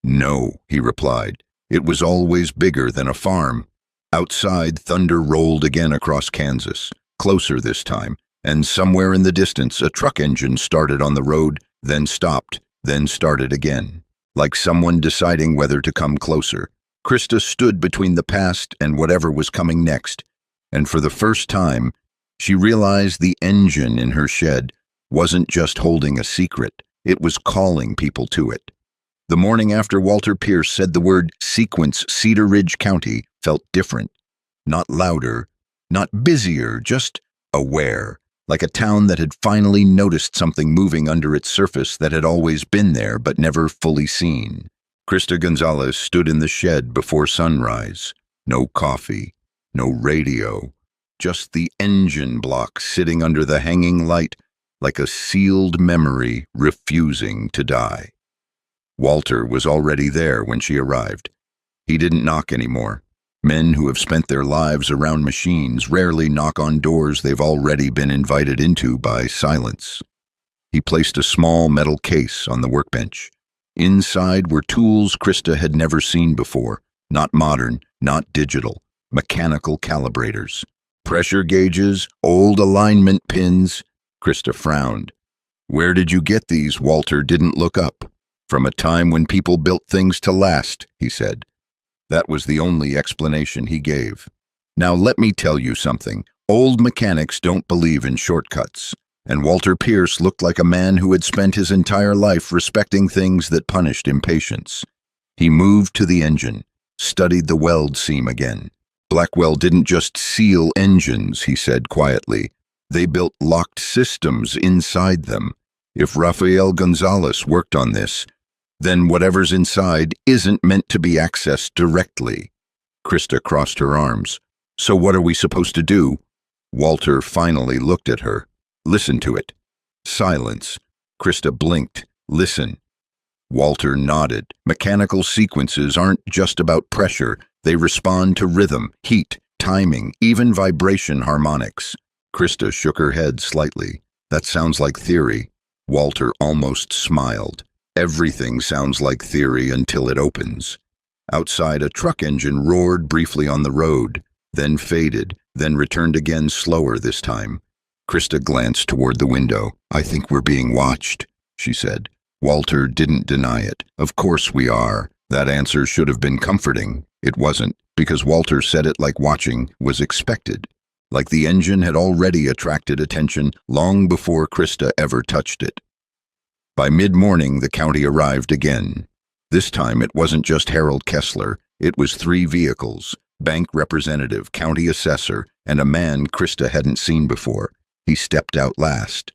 No, he replied. It was always bigger than a farm. Outside, thunder rolled again across Kansas, closer this time, and somewhere in the distance a truck engine started on the road, then stopped, then started again, like someone deciding whether to come closer. Krista stood between the past and whatever was coming next, and for the first time, she realized the engine in her shed wasn't just holding a secret, it was calling people to it. The morning after Walter Pierce said the word sequence, Cedar Ridge County felt different. Not louder, not busier, just aware, like a town that had finally noticed something moving under its surface that had always been there but never fully seen. Krista Gonzalez stood in the shed before sunrise. No coffee, no radio, just the engine block sitting under the hanging light like a sealed memory refusing to die. Walter was already there when she arrived. He didn't knock anymore. Men who have spent their lives around machines rarely knock on doors they've already been invited into by silence. He placed a small metal case on the workbench. Inside were tools Krista had never seen before, not modern, not digital, mechanical calibrators. Pressure gauges, old alignment pins. Krista frowned. Where did you get these? Walter didn't look up. From a time when people built things to last, he said. That was the only explanation he gave. Now let me tell you something. Old mechanics don't believe in shortcuts. And Walter Pierce looked like a man who had spent his entire life respecting things that punished impatience. He moved to the engine, studied the weld seam again. Blackwell didn't just seal engines, he said quietly. They built locked systems inside them. If Rafael Gonzalez worked on this, then whatever's inside isn't meant to be accessed directly. Krista crossed her arms. So what are we supposed to do? Walter finally looked at her. Listen to it. Silence. Krista blinked. Listen. Walter nodded. Mechanical sequences aren't just about pressure. They respond to rhythm, heat, timing, even vibration harmonics. Krista shook her head slightly. That sounds like theory. Walter almost smiled. Everything sounds like theory until it opens. Outside, a truck engine roared briefly on the road, then faded, then returned again slower this time. Krista glanced toward the window. I think we're being watched, she said. Walter didn't deny it. Of course we are. That answer should have been comforting. It wasn't, because Walter said it like watching was expected. Like the engine had already attracted attention long before Krista ever touched it. By mid-morning, the county arrived again. This time, it wasn't just Harold Kessler. It was 3 vehicles, bank representative, county assessor, and a man Krista hadn't seen before. He stepped out last.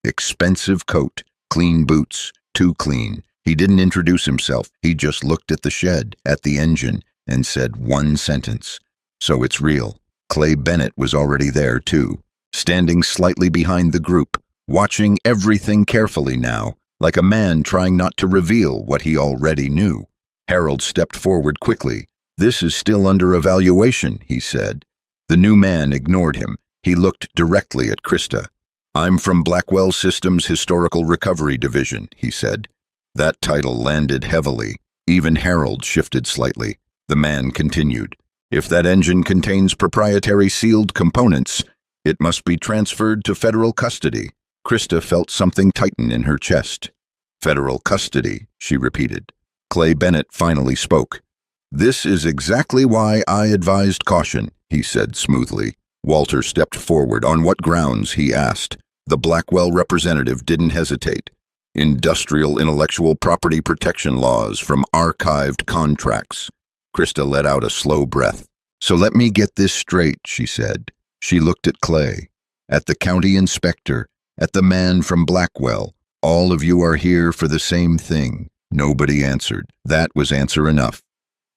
Expensive coat, clean boots, too clean. He didn't introduce himself. He just looked at the shed, at the engine, and said one sentence. "So it's real." Clay Bennett was already there, too, standing slightly behind the group, watching everything carefully now, like a man trying not to reveal what he already knew. Harold stepped forward quickly. "This is still under evaluation," he said. The new man ignored him. He looked directly at Krista. "I'm from Blackwell Systems Historical Recovery Division," he said. That title landed heavily. Even Harold shifted slightly. The man continued. "If that engine contains proprietary sealed components, it must be transferred to federal custody." Krista felt something tighten in her chest. "Federal custody," she repeated. Clay Bennett finally spoke. "This is exactly why I advised caution," he said smoothly. Walter stepped forward. "On what grounds?" he asked. The Blackwell representative didn't hesitate. "Industrial intellectual property protection laws from archived contracts." Krista let out a slow breath. "So let me get this straight," she said. She looked at Clay, at the county inspector, at the man from Blackwell. "All of you are here for the same thing." Nobody answered. That was answer enough.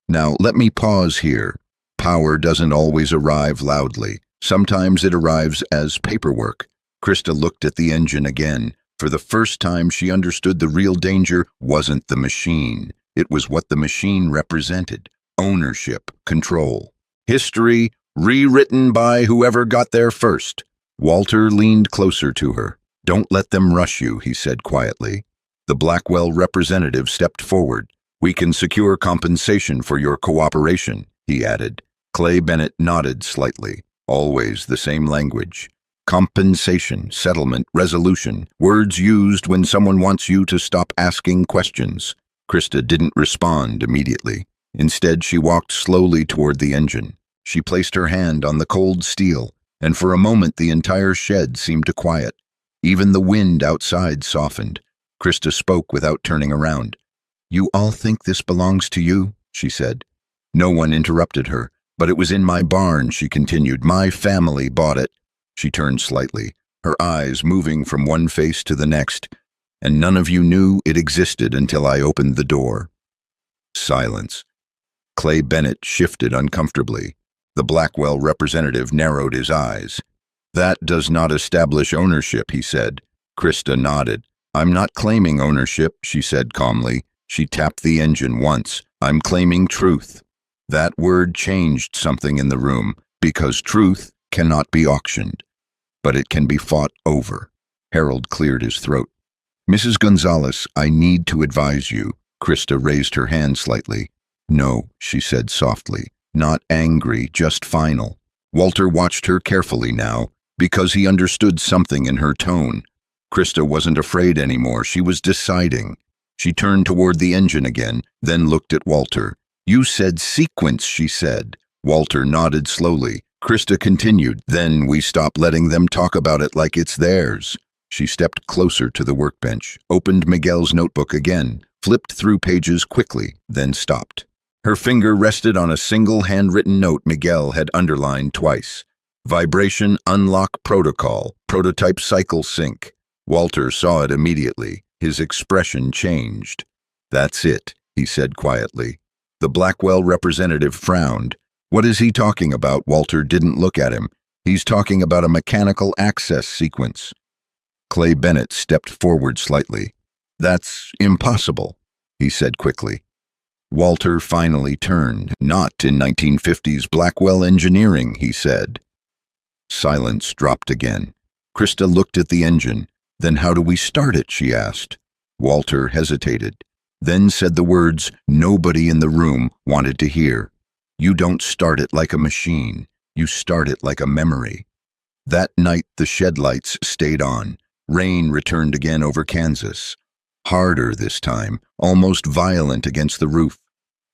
"Now, let me pause here. Power doesn't always arrive loudly. Sometimes it arrives as paperwork." Krista looked at the engine again. For the first time, she understood the real danger wasn't the machine. It was what the machine represented. Ownership, control. History rewritten by whoever got there first. Walter leaned closer to her. "Don't let them rush you," he said quietly. The Blackwell representative stepped forward. "We can secure compensation for your cooperation," he added. Clay Bennett nodded slightly. Always the same language. Compensation, settlement, resolution. Words used when someone wants you to stop asking questions. Krista didn't respond immediately. Instead, she walked slowly toward the engine. She placed her hand on the cold steel, and for a moment the entire shed seemed to quiet. Even the wind outside softened. Krista spoke without turning around. "You all think this belongs to you?" she said. No one interrupted her. "But it was in my barn," she continued. "My family bought it." She turned slightly, her eyes moving from one face to the next. "And none of you knew it existed until I opened the door." Silence. Clay Bennett shifted uncomfortably. The Blackwell representative narrowed his eyes. "That does not establish ownership," he said. Krista nodded. "I'm not claiming ownership," she said calmly. She tapped the engine once. "I'm claiming truth." That word changed something in the room, because truth cannot be auctioned, but it can be fought over. Harold cleared his throat. "Mrs. Gonzalez, I need to advise you." Krista raised her hand slightly. "No," she said softly, not angry, just final. Walter watched her carefully now, because he understood something in her tone. Krista wasn't afraid anymore. She was deciding. She turned toward the engine again, then looked at Walter. "You said sequence," she said. Walter nodded slowly. Krista continued. "Then we stop letting them talk about it like it's theirs." She stepped closer to the workbench, opened Miguel's notebook again, flipped through pages quickly, then stopped. Her finger rested on a single handwritten note Miguel had underlined twice. "Vibration Unlock Protocol, Prototype Cycle Sync." Walter saw it immediately. His expression changed. "That's it," he said quietly. The Blackwell representative frowned. "What is he talking about?" Walter didn't look at him. "He's talking about a mechanical access sequence." Clay Bennett stepped forward slightly. "That's impossible," he said quickly. Walter finally turned. "Not in 1950s Blackwell engineering," he said. Silence dropped again. Krista looked at the engine. "Then how do we start it?" she asked. Walter hesitated, then said the words nobody in the room wanted to hear. "You don't start it like a machine. You start it like a memory." That night the shed lights stayed on. Rain returned again over Kansas. Harder this time, almost violent against the roof.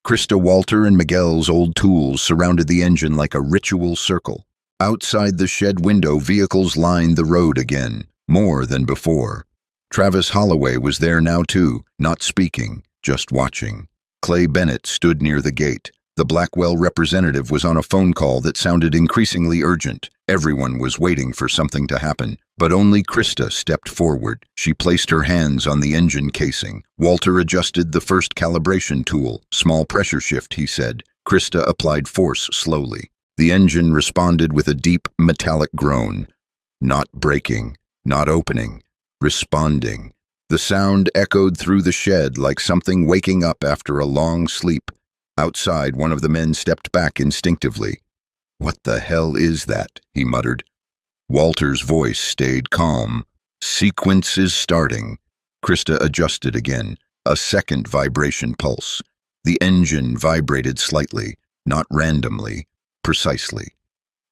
Krista, Walter, and Miguel's old tools surrounded the engine like a ritual circle. Outside the shed window, vehicles lined the road again, more than before. Travis Holloway was there now too, not speaking, just watching. Clay Bennett stood near the gate. The Blackwell representative was on a phone call that sounded increasingly urgent. Everyone was waiting for something to happen, but only Krista stepped forward. She placed her hands on the engine casing. Walter adjusted the first calibration tool. Small pressure shift, he said. Krista applied force slowly. The engine responded with a deep, metallic groan. Not breaking, not opening, responding. The sound echoed through the shed like something waking up after a long sleep. Outside, one of the men stepped back instinctively. "What the hell is that?" he muttered. Walter's voice stayed calm. "Sequence is starting." Krista adjusted again. A second vibration pulse. The engine vibrated slightly, not randomly, precisely.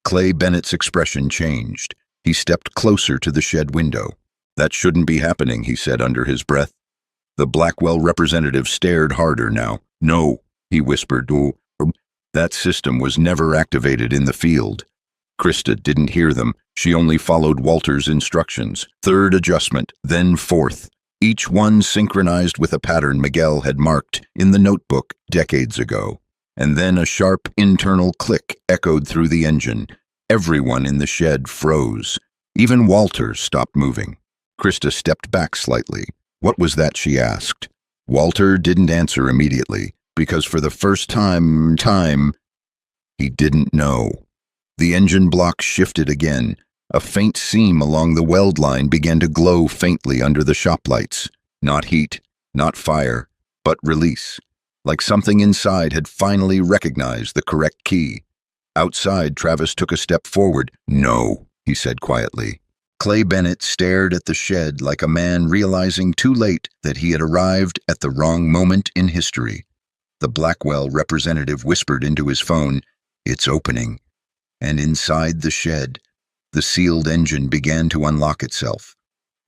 Clay Bennett's expression changed. He stepped closer to the shed window. "That shouldn't be happening," he said under his breath. The Blackwell representative stared harder now. "No," he whispered. "That system was never activated in the field." Krista didn't hear them. She only followed Walter's instructions. Third adjustment, then fourth. Each one synchronized with a pattern Miguel had marked in the notebook decades ago. And then a sharp internal click echoed through the engine. Everyone in the shed froze. Even Walter stopped moving. Krista stepped back slightly. "What was that?" she asked. Walter didn't answer immediately, because for the first time, he didn't know. The engine block shifted again. A faint seam along the weld line began to glow faintly under the shop lights. Not heat, not fire, but release. Like something inside had finally recognized the correct key. Outside, Travis took a step forward. "No," he said quietly. Clay Bennett stared at the shed like a man realizing too late that he had arrived at the wrong moment in history. The Blackwell representative whispered into his phone, "It's opening." And inside the shed, the sealed engine began to unlock itself.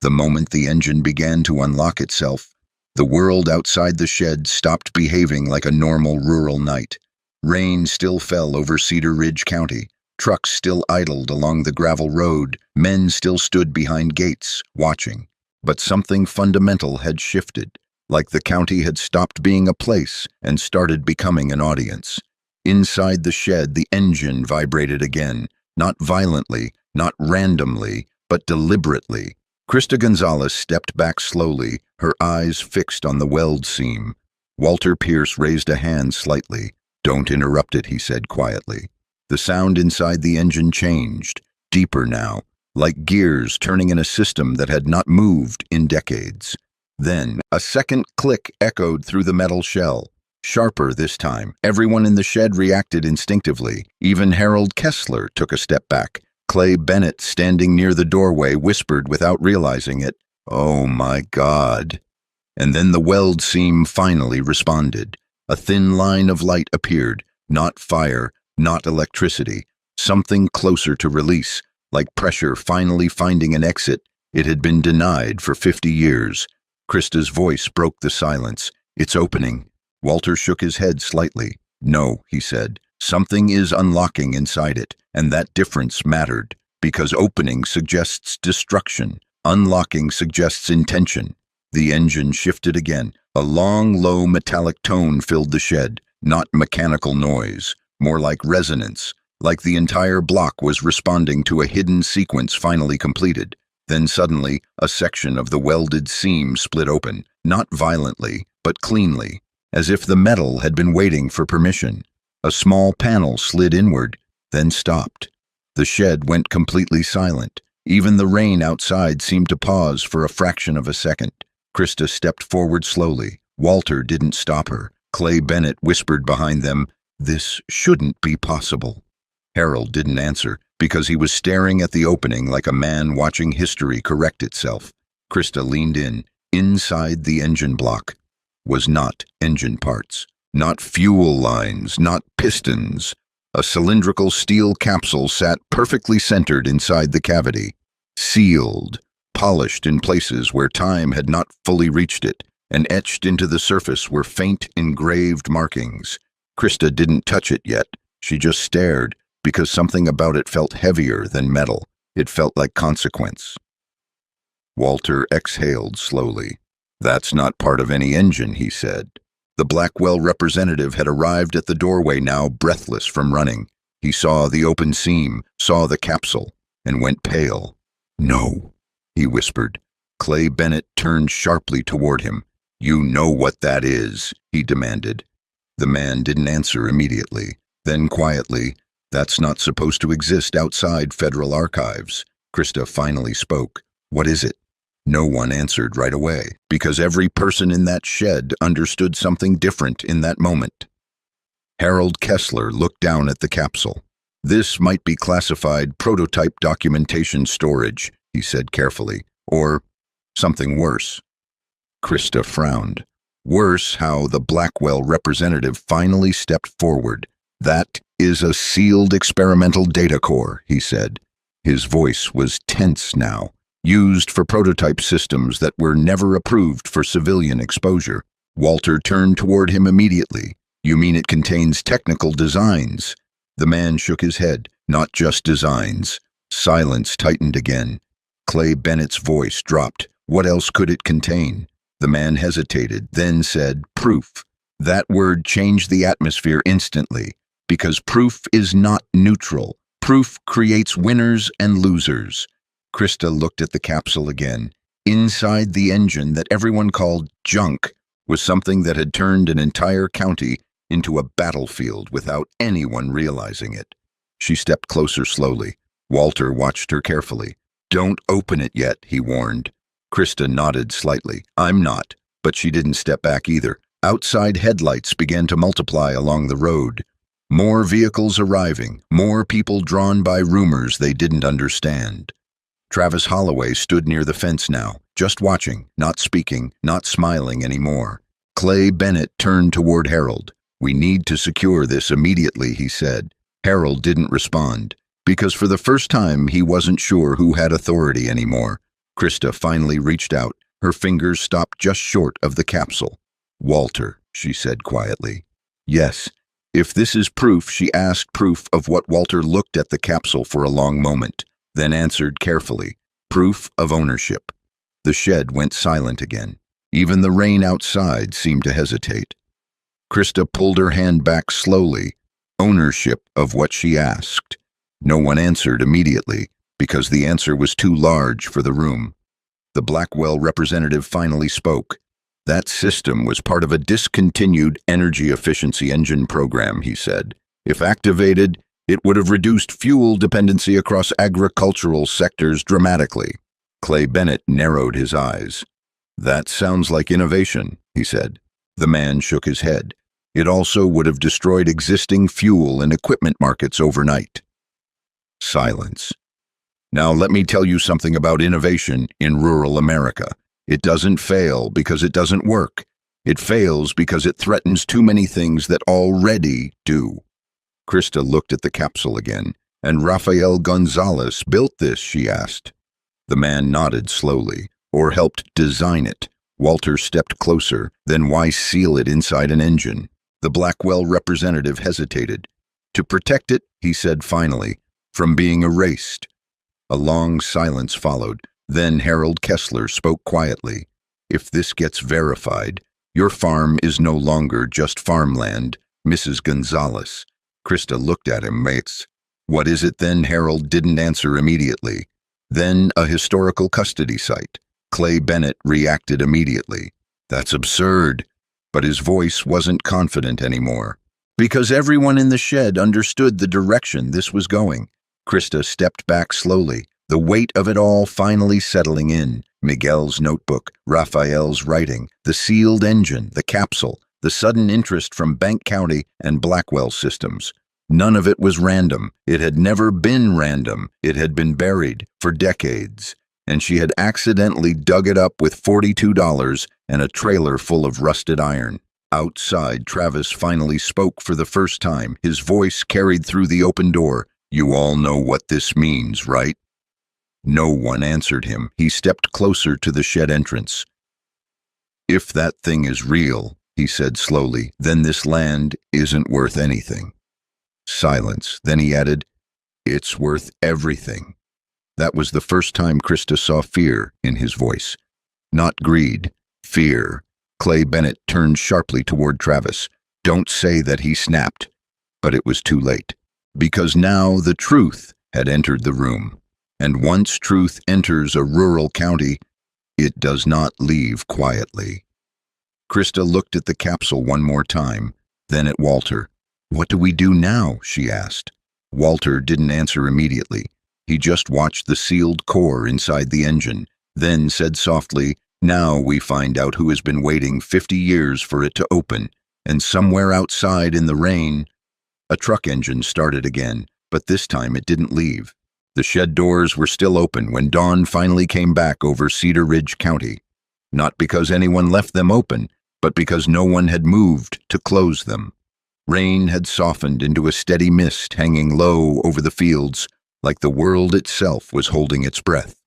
The moment the engine began to unlock itself, the world outside the shed stopped behaving like a normal rural night. Rain still fell over Cedar Ridge County. Trucks still idled along the gravel road. Men still stood behind gates, watching. But something fundamental had shifted, like the county had stopped being a place and started becoming an audience. Inside the shed, the engine vibrated again, not violently, not randomly, but deliberately. Krista Gonzalez stepped back slowly, her eyes fixed on the weld seam. Walter Pierce raised a hand slightly. "Don't interrupt it," he said quietly. The sound inside the engine changed, deeper now, like gears turning in a system that had not moved in decades. Then, a second click echoed through the metal shell. Sharper this time. Everyone in the shed reacted instinctively. Even Harold Kessler took a step back. Clay Bennett, standing near the doorway, whispered without realizing it, "Oh my God." And then the weld seam finally responded. A thin line of light appeared, not fire, not electricity, something closer to release, like pressure finally finding an exit it had been denied for 50 years. Krista's voice broke the silence. "It's opening." Walter shook his head slightly. "No," he said. "Something is unlocking inside it, and that difference mattered, because opening suggests destruction, unlocking suggests intention." The engine shifted again. A long, low metallic tone filled the shed, not mechanical noise, more like resonance, like the entire block was responding to a hidden sequence finally completed. Then suddenly, a section of the welded seam split open, not violently, but cleanly, as if the metal had been waiting for permission. A small panel slid inward, then stopped. The shed went completely silent. Even the rain outside seemed to pause for a fraction of a second. Krista stepped forward slowly. Walter didn't stop her. Clay Bennett whispered behind them, "This shouldn't be possible." Harold didn't answer, because he was staring at the opening like a man watching history correct itself. Krista leaned in. Inside the engine block was not engine parts, not fuel lines, not pistons. A cylindrical steel capsule sat perfectly centered inside the cavity, sealed, polished in places where time had not fully reached it, and etched into the surface were faint engraved markings. Krista didn't touch it yet. She just stared, because something about it felt heavier than metal. It felt like consequence. Walter exhaled slowly. "That's not part of any engine," he said. The Blackwell representative had arrived at the doorway now, breathless from running. He saw the open seam, saw the capsule, and went pale. "No," he whispered. Clay Bennett turned sharply toward him. "You know what that is," he demanded. The man didn't answer immediately. Then quietly, "That's not supposed to exist outside federal archives." Krista finally spoke. "What is it?" No one answered right away, because every person in that shed understood something different in that moment. Harold Kessler looked down at the capsule. "This might be classified prototype documentation storage," he said carefully, "or something worse." Krista frowned. Worse how the Blackwell representative finally stepped forward. "That is a sealed experimental data core," he said. His voice was tense now. "Used for prototype systems that were never approved for civilian exposure." Walter turned toward him immediately. "You mean it contains technical designs?" The man shook his head. "Not just designs." Silence tightened again. Clay Bennett's voice dropped. "What else could it contain?" The man hesitated, then said, "Proof." That word changed the atmosphere instantly, because proof is not neutral. Proof creates winners and losers. Krista looked at the capsule again. Inside the engine that everyone called junk was something that had turned an entire county into a battlefield without anyone realizing it. She stepped closer slowly. Walter watched her carefully. "Don't open it yet," he warned. Krista nodded slightly. "I'm not." But she didn't step back either. Outside headlights began to multiply along the road. More vehicles arriving, more people drawn by rumors they didn't understand. Travis Holloway stood near the fence now, just watching, not speaking, not smiling anymore. Clay Bennett turned toward Harold. "We need to secure this immediately," he said. Harold didn't respond, because for the first time he wasn't sure who had authority anymore. Krista finally reached out. Her fingers stopped just short of the capsule. "Walter," she said quietly. "Yes." If this is proof, she asked proof of what. Walter looked at the capsule for a long moment, then answered carefully, "Proof of ownership." The shed went silent again. Even the rain outside seemed to hesitate. Krista pulled her hand back slowly. Ownership of what she asked. No one answered immediately, because the answer was too large for the room. The Blackwell representative finally spoke. "That system was part of a discontinued energy efficiency engine program," he said. "If activated, it would have reduced fuel dependency across agricultural sectors dramatically." Clay Bennett narrowed his eyes. "That sounds like innovation," he said. The man shook his head. "It also would have destroyed existing fuel and equipment markets overnight." Silence. "Now let me tell you something about innovation in rural America. It doesn't fail because it doesn't work. It fails because it threatens too many things that already do." Krista looked at the capsule again. "And Rafael Gonzalez built this?" she asked. The man nodded slowly. "Or helped design it." Walter stepped closer. "Then why seal it inside an engine?" The Blackwell representative hesitated. "To protect it," he said finally, "from being erased." A long silence followed. Then Harold Kessler spoke quietly. "If this gets verified, your farm is no longer just farmland, Mrs. Gonzalez." Krista looked at him, "Mates." "What is it then?" Harold didn't answer immediately. "Then a historical custody site." Clay Bennett reacted immediately. "That's absurd." But his voice wasn't confident anymore. Because everyone in the shed understood the direction this was going. Krista stepped back slowly, the weight of it all finally settling in. Miguel's notebook, Rafael's writing, the sealed engine, the capsule, the sudden interest from Bank County and Blackwell Systems. None of it was random. It had never been random. It had been buried for decades. And she had accidentally dug it up with $42 and a trailer full of rusted iron. Outside, Travis finally spoke for the first time. His voice carried through the open door. "You all know what this means, right?" No one answered him. He stepped closer to the shed entrance. "If that thing is real," he said slowly, "then this land isn't worth anything." Silence. Then he added, "It's worth everything." That was the first time Krista saw fear in his voice. Not greed, fear. Clay Bennett turned sharply toward Travis. Don't say that, he snapped. But it was too late. Because now the truth had entered the room. And once truth enters a rural county, it does not leave quietly. Krista looked at the capsule one more time, then at Walter. What do we do now? She asked. Walter didn't answer immediately. He just watched the sealed core inside the engine, then said softly, now we find out who has been waiting 50 years for it to open. And somewhere outside in the rain, a truck engine started again, but this time it didn't leave. The shed doors were still open when dawn finally came back over Cedar Ridge County. Not because anyone left them open, but because no one had moved to close them. Rain had softened into a steady mist hanging low over the fields, like the world itself was holding its breath.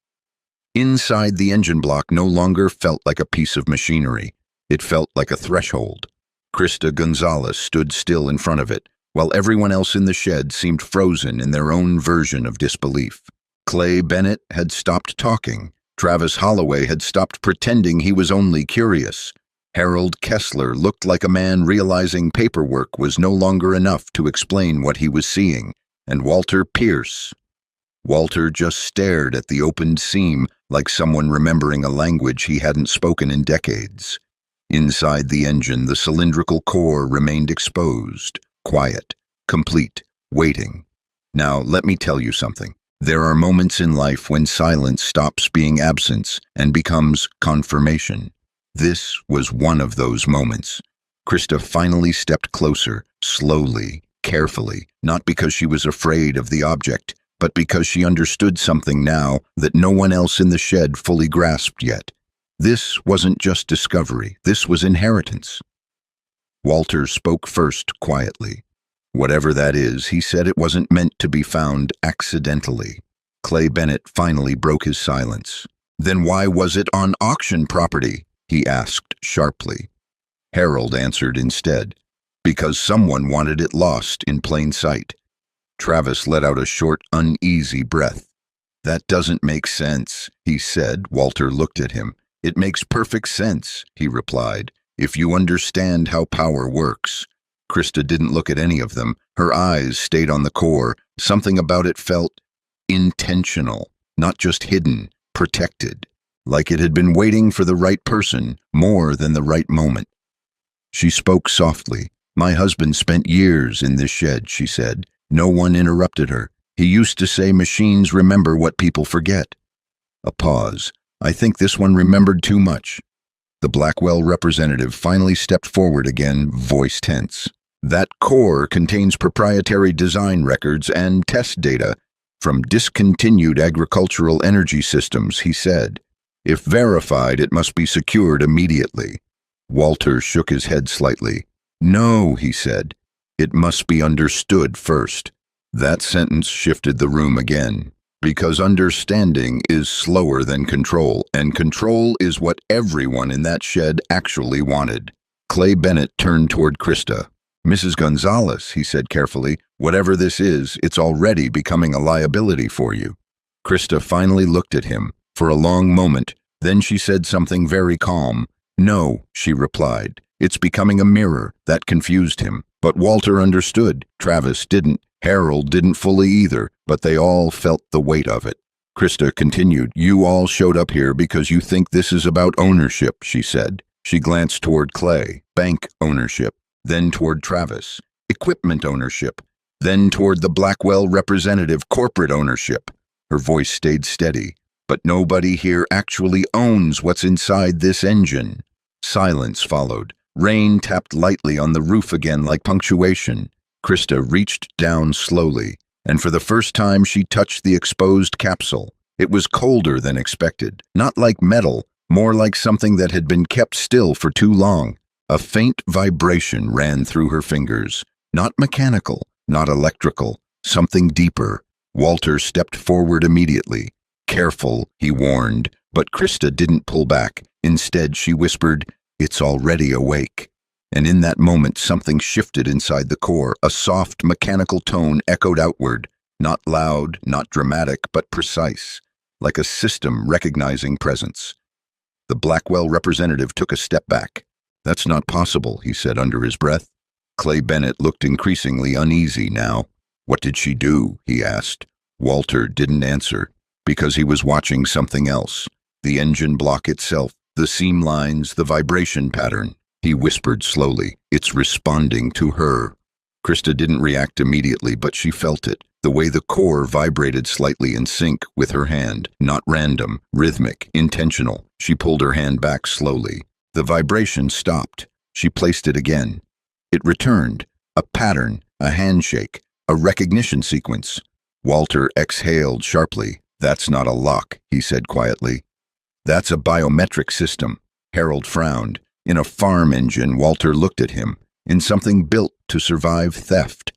Inside the engine block no longer felt like a piece of machinery. It felt like a threshold. Krista Gonzalez stood still in front of it, while everyone else in the shed seemed frozen in their own version of disbelief. Clay Bennett had stopped talking. Travis Holloway had stopped pretending he was only curious. Harold Kessler looked like a man realizing paperwork was no longer enough to explain what he was seeing. And Walter Pierce. Walter just stared at the opened seam like someone remembering a language he hadn't spoken in decades. Inside the engine, the cylindrical core remained exposed, quiet, complete, waiting. Now, let me tell you something. There are moments in life when silence stops being absence and becomes confirmation. This was one of those moments. Krista finally stepped closer, slowly, carefully, not because she was afraid of the object, but because she understood something now that no one else in the shed fully grasped yet. This wasn't just discovery, this was inheritance. Walter spoke first, quietly. Whatever that is, he said it wasn't meant to be found accidentally. Clay Bennett finally broke his silence. Then why was it on auction property? He asked sharply. Harold answered instead. Because someone wanted it lost in plain sight. Travis let out a short, uneasy breath. That doesn't make sense, he said. Walter looked at him. It makes perfect sense, he replied, if you understand how power works. Krista didn't look at any of them. Her eyes stayed on the core. Something about it felt intentional, not just hidden, protected, like it had been waiting for the right person more than the right moment. She spoke softly. My husband spent years in this shed, she said. No one interrupted her. He used to say machines remember what people forget. A pause. I think this one remembered too much. The Blackwell representative finally stepped forward again, voice tense. That core contains proprietary design records and test data from discontinued agricultural energy systems, he said. If verified, it must be secured immediately. Walter shook his head slightly. No, he said. It must be understood first. That sentence shifted the room again. Because understanding is slower than control, and control is what everyone in that shed actually wanted. Clay Bennett turned toward Krista. Mrs. Gonzalez, he said carefully, whatever this is, it's already becoming a liability for you. Krista finally looked at him for a long moment, then she said something very calm. No, she replied. It's becoming a mirror. That confused him. But Walter understood. Travis didn't. Harold didn't fully either, but they all felt the weight of it. Krista continued, you all showed up here because you think this is about ownership, she said. She glanced toward Clay, bank ownership, then toward Travis, equipment ownership, then toward the Blackwell representative, corporate ownership. Her voice stayed steady. But nobody here actually owns what's inside this engine. Silence followed. Rain tapped lightly on the roof again like punctuation. Krista reached down slowly, and for the first time she touched the exposed capsule. It was colder than expected, not like metal, more like something that had been kept still for too long. A faint vibration ran through her fingers, not mechanical, not electrical, something deeper. Walter stepped forward immediately. Careful, he warned, but Krista didn't pull back. Instead, she whispered, it's already awake. And in that moment, something shifted inside the core. A soft, mechanical tone echoed outward, not loud, not dramatic, but precise, like a system recognizing presence. The Blackwell representative took a step back. "That's not possible," he said under his breath. Clay Bennett looked increasingly uneasy now. "What did she do?" he asked. Walter didn't answer, because he was watching something else. The engine block itself, the seam lines, the vibration pattern. He whispered slowly, "It's responding to her." Krista didn't react immediately, but she felt it. The way the core vibrated slightly in sync with her hand, not random, rhythmic, intentional. She pulled her hand back slowly. The vibration stopped. She placed it again. It returned, a pattern, a handshake, a recognition sequence. Walter exhaled sharply. "That's not a lock," he said quietly. "That's a biometric system." Harold frowned. In a farm engine, Walter looked at him. In something built to survive theft.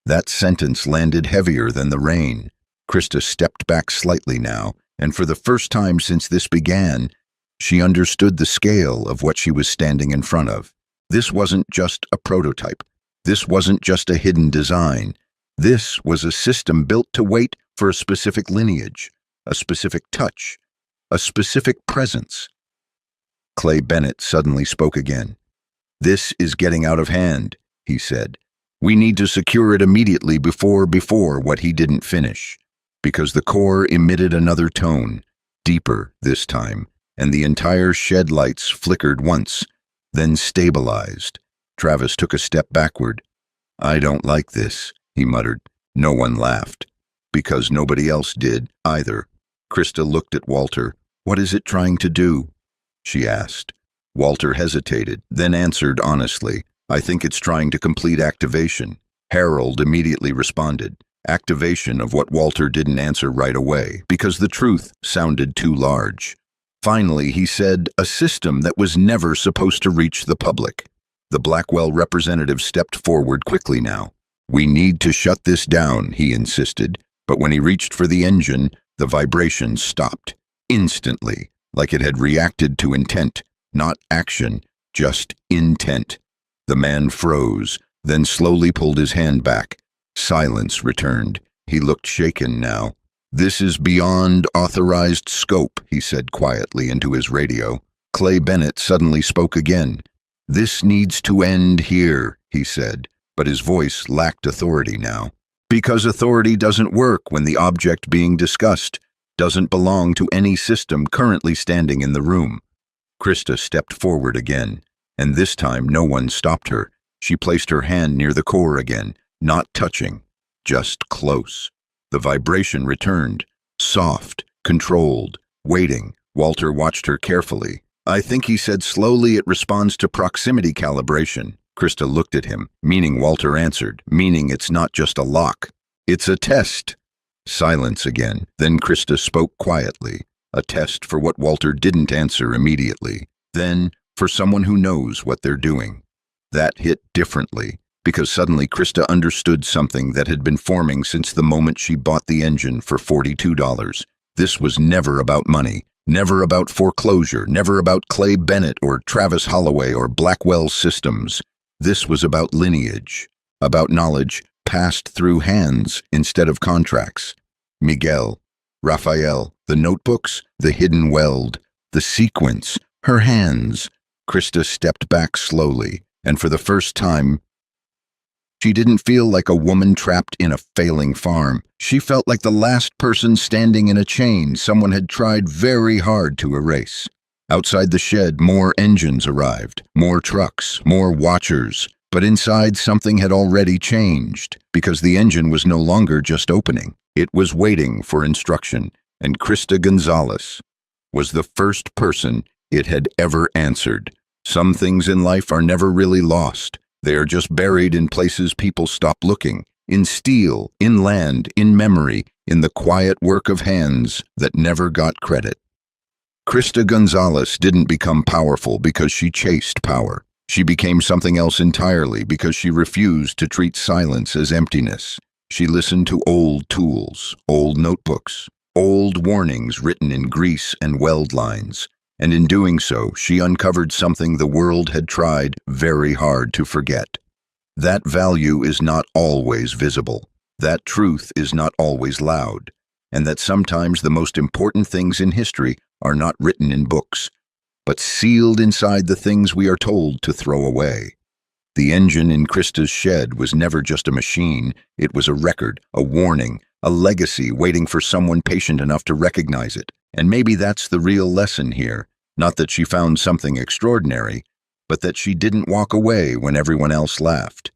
That sentence landed heavier than the rain. Krista stepped back slightly now, and for the first time since this began, she understood the scale of what she was standing in front of. This wasn't just a prototype. This wasn't just a hidden design. This was a system built to wait for a specific lineage, a specific touch, a specific presence. Clay Bennett suddenly spoke again. "This is getting out of hand," he said. "We need to secure it immediately before what he didn't finish." Because the core emitted another tone, deeper this time, and the entire shed lights flickered once, then stabilized. Travis took a step backward. "I don't like this," he muttered. No one laughed. Because nobody else did, either. Krista looked at Walter. "What is it trying to do?" she asked. Walter hesitated, then answered honestly, "I think it's trying to complete activation." Harold immediately responded. Activation of what Walter didn't answer right away, because the truth sounded too large. Finally, he said, "A system that was never supposed to reach the public." The Blackwell representative stepped forward quickly now. "We need to shut this down," he insisted, but when he reached for the engine, the vibration stopped. Instantly, like it had reacted to intent, not action, just intent. The man froze, then slowly pulled his hand back. Silence returned. He looked shaken now. "This is beyond authorized scope," he said quietly into his radio. Clay Bennett suddenly spoke again. "This needs to end here," he said, but his voice lacked authority now. Because authority doesn't work when the object being discussed doesn't belong to any system currently standing in the room. Krista stepped forward again, and this time no one stopped her. She placed her hand near the core again, not touching, just close. The vibration returned, soft, controlled, waiting. Walter watched her carefully. "I think," he said slowly, "it responds to proximity calibration." Krista looked at him, meaning Walter answered, meaning it's not just a lock. "It's a test." Silence again. Then Krista spoke quietly. A test for what Walter didn't answer immediately. Then, for someone who knows what they're doing. That hit differently, because suddenly Krista understood something that had been forming since the moment she bought the engine for $42. This was never about money, never about foreclosure, never about Clay Bennett or Travis Holloway or Blackwell Systems. This was about lineage, about knowledge passed through hands instead of contracts. Miguel, Raphael, the notebooks, the hidden weld, the sequence, her hands. Krista stepped back slowly, and for the first time, she didn't feel like a woman trapped in a failing farm. She felt like the last person standing in a chain someone had tried very hard to erase. Outside the shed, more engines arrived, more trucks, more watchers. But inside, something had already changed, because the engine was no longer just opening. It was waiting for instruction, and Krista Gonzalez was the first person it had ever answered. Some things in life are never really lost. They are just buried in places people stop looking, in steel, in land, in memory, in the quiet work of hands that never got credit. Krista Gonzalez didn't become powerful because she chased power. She became something else entirely because she refused to treat silence as emptiness. She listened to old tools, old notebooks, old warnings written in grease and weld lines. And in doing so, she uncovered something the world had tried very hard to forget. That value is not always visible. That truth is not always loud. And that sometimes the most important things in history are not written in books. but sealed inside the things we are told to throw away. The engine in Krista's shed was never just a machine. It was a record, a warning, a legacy waiting for someone patient enough to recognize it. And maybe that's the real lesson here. Not that she found something extraordinary, but that she didn't walk away when everyone else laughed.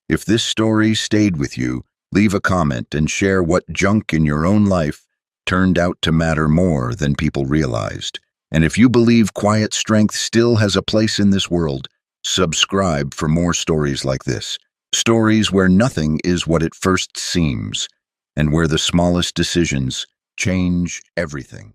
If this story stayed with you, leave a comment and share what junk in your own life turned out to matter more than people realized. And if you believe quiet strength still has a place in this world, subscribe for more stories like this. Stories where nothing is what it first seems, and where the smallest decisions change everything.